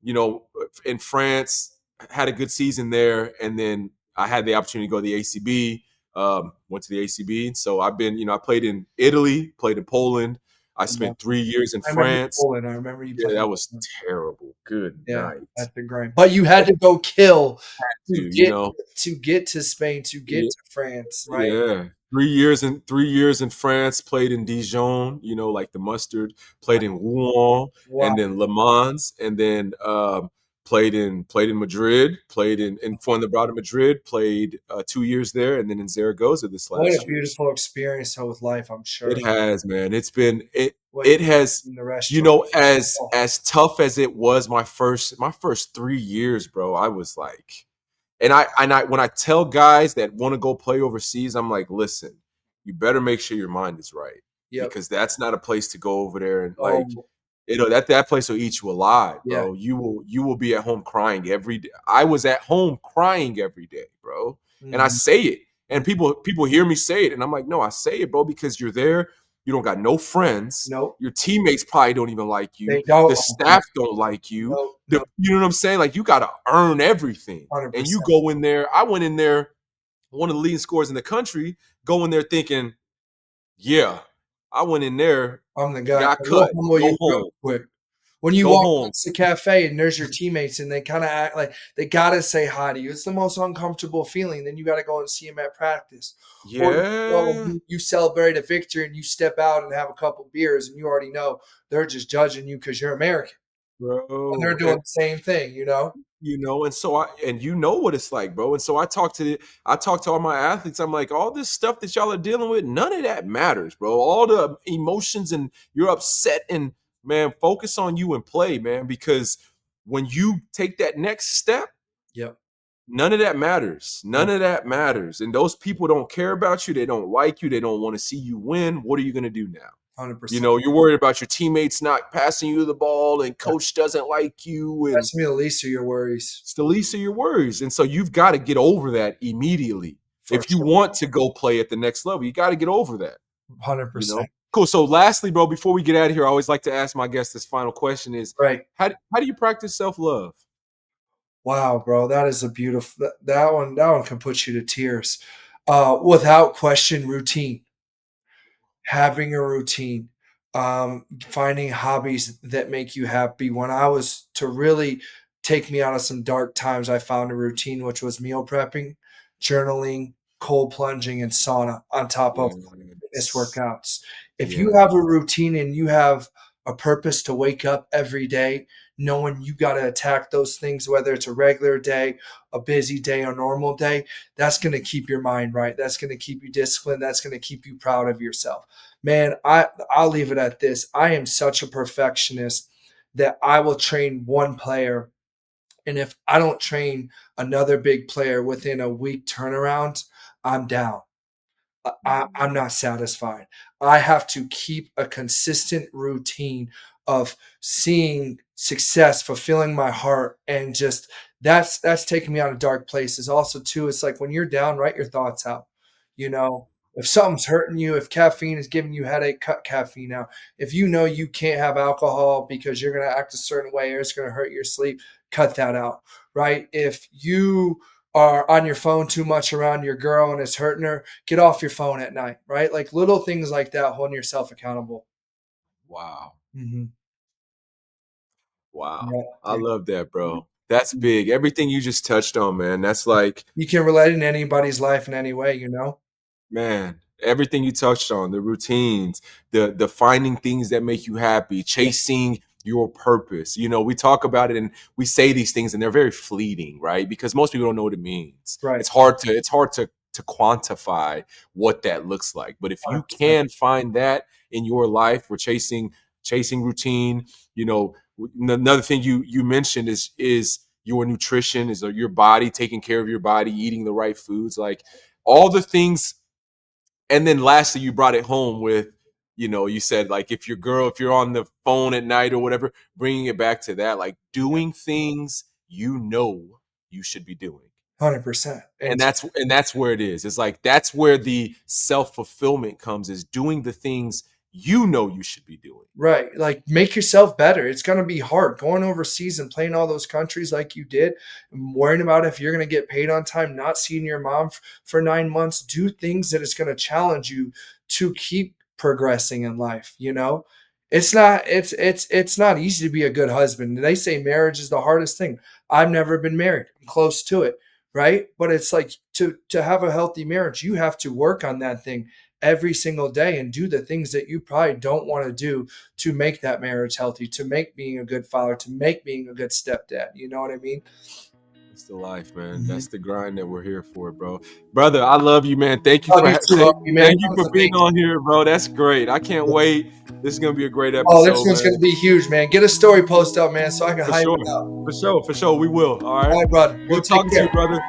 you know, in France, had a good season there, and then I had the opportunity to go to the ACB. Went to the ACB, so I've been, I played in Italy, played in Poland. I Yeah. spent 3 years in I remember France. Poland. I remember you Yeah, playing. that was terrible. Good Yeah, night. that's the grind. But you had to go kill To to you get know, to Spain, to get yeah, to France, right? yeah. 3 years in France. Played in Dijon. Like the mustard. Played in Rouen, Wow. and then Le Mans, and then played in Madrid. Played in Fuenlabrada, Madrid. Played 2 years there, and then in Zaragoza this What a last year. beautiful experience though with life, I'm It sure. has, man. It's been it. What It has. in the restaurant. Oh, As tough as it was my first 3 years, bro. I was like, And I when I tell guys that want to go play overseas, I'm like, listen, you better make sure your mind is right, Yep. because that's not a place to go over there and like, Oh, that place will eat you alive, yeah. bro. You will be at home crying every day. I was at home crying every day, bro. And I Mhm. say it. And Mhm. people hear me say it. And I'm like, no, I say it, bro, because you're there. You don't got no friends. Nope. Your teammates probably don't even like you. They don't The like you. staff don't like you. Nope. Nope. You know what I'm saying? Like, you gotta earn everything. And you 100%. go in there. I went in there, one of the leading scorers in the country, go in there thinking, yeah, I went in there, I'm the guy. got We'll cut, humble go you real home, quick. When you go walk home. past the cafe and there's your teammates and they kind of act like they gotta say hi to you, it's the most uncomfortable feeling. Then you got to go and see them at practice, or Yeah, you celebrate a victory and you step out and have a couple beers and you already know they're just judging you because you're American and they're bro. doing the same thing. You know? And so you know what it's like, bro. And so I talk to all my athletes. I'm like, all this stuff that y'all are dealing with, none of that matters, bro. All the emotions and you're upset, and man, focus on you and play, man, because when you take that next step, Yep. none of that matters. None of that matters. And those people don't care about you. They don't like you. They don't want to see you win. What are you going to do now? Hundred You percent. know, you're worried about your teammates not passing you the ball, and coach doesn't like you, and That's me the least of your worries, it's the least of your worries. And so you've got to get over that immediately. for If you sure. want to go play at the next level, you got to get over that, Hundred you know? percent. Cool. So lastly, bro, before we get out of here, I always like to ask my guests this final question is, Right. how do you practice self-love? Wow, bro, that is a beautiful that one can put you to tears. Without question, routine. Having a routine, finding hobbies that make you happy. When I was to really take me out of some dark times, I found a routine which was meal prepping, journaling, cold plunging, and sauna on top of fitness Yes. workouts. If you Yeah. have a routine and you have a purpose to wake up every day, knowing you got to attack those things, whether it's a regular day, a busy day, a normal day, that's going to keep your mind right. That's going to keep you disciplined. That's going to keep you proud of yourself. Man, I'll leave it at this. I am such a perfectionist that I will train one player, and if I don't train another big player within a week turnaround, I'm down. I'm not satisfied. I have to keep a consistent routine of seeing success, fulfilling my heart, and just that's taking me out of dark places. Also, too, it's like when you're down, write your thoughts out. You know, if something's hurting you, if caffeine is giving you headache, cut caffeine out. If you know you can't have alcohol because you're going to act a certain way or it's going to hurt your sleep, cut that out. Right? If you are on your phone too much around your girl and it's hurting her, get off your phone at night, right? Like little things like that, holding yourself accountable. Wow. Mhm. Wow. Yeah, I yeah. love that, bro. That's Mhm. big. Everything you just touched on, man. That's like, You can relate in anybody's life in any way, you know? man, everything you touched on, the routines, the finding things that make you happy, Yeah, chasing your purpose. You know, we talk about it and we say these things and they're very fleeting, right? Because most people don't know what it means. right. It's hard to quantify what that looks like. But if you 100%. can find that in your life, we're chasing routine, you know, another thing you mentioned is your nutrition, is your body, taking care of your body, eating the right foods, like all the things. And then lastly, you brought it home with, you said like, if you're on the phone at night or whatever, bringing it back to that, like Yeah, doing things you should be doing. 100%. And And that's where it is. It's like, that's where the self-fulfillment comes, is doing the things you should be doing. right, like, make yourself better. It's gonna be hard going overseas and playing all those countries like you did, and worrying about if you're gonna get paid on time, not seeing your mom for 9 months. Do things that is gonna challenge you to keep progressing in life, you know? It's not easy to be a good husband. They say marriage is the hardest thing. I've never been married. I'm close to it, right? But it's like to have a healthy marriage, you have to work on that thing every single day and do the things that you probably don't want to do to make that marriage healthy, to make being a good father, to make being a good stepdad. You know what I mean? It's the life, man. Mhm. That's the grind that we're here for, bro. Brother, I love you, man. Thank you Love for you too, Obi, man. thank That you was for being amazing. on here, bro. That's great. I can't wait This is gonna be a great episode. Oh, this one's man. gonna be huge, man. Get a story post up, man, so I can hype it up. For sure. We will. All right. All right, bud. Good talking to you, brother.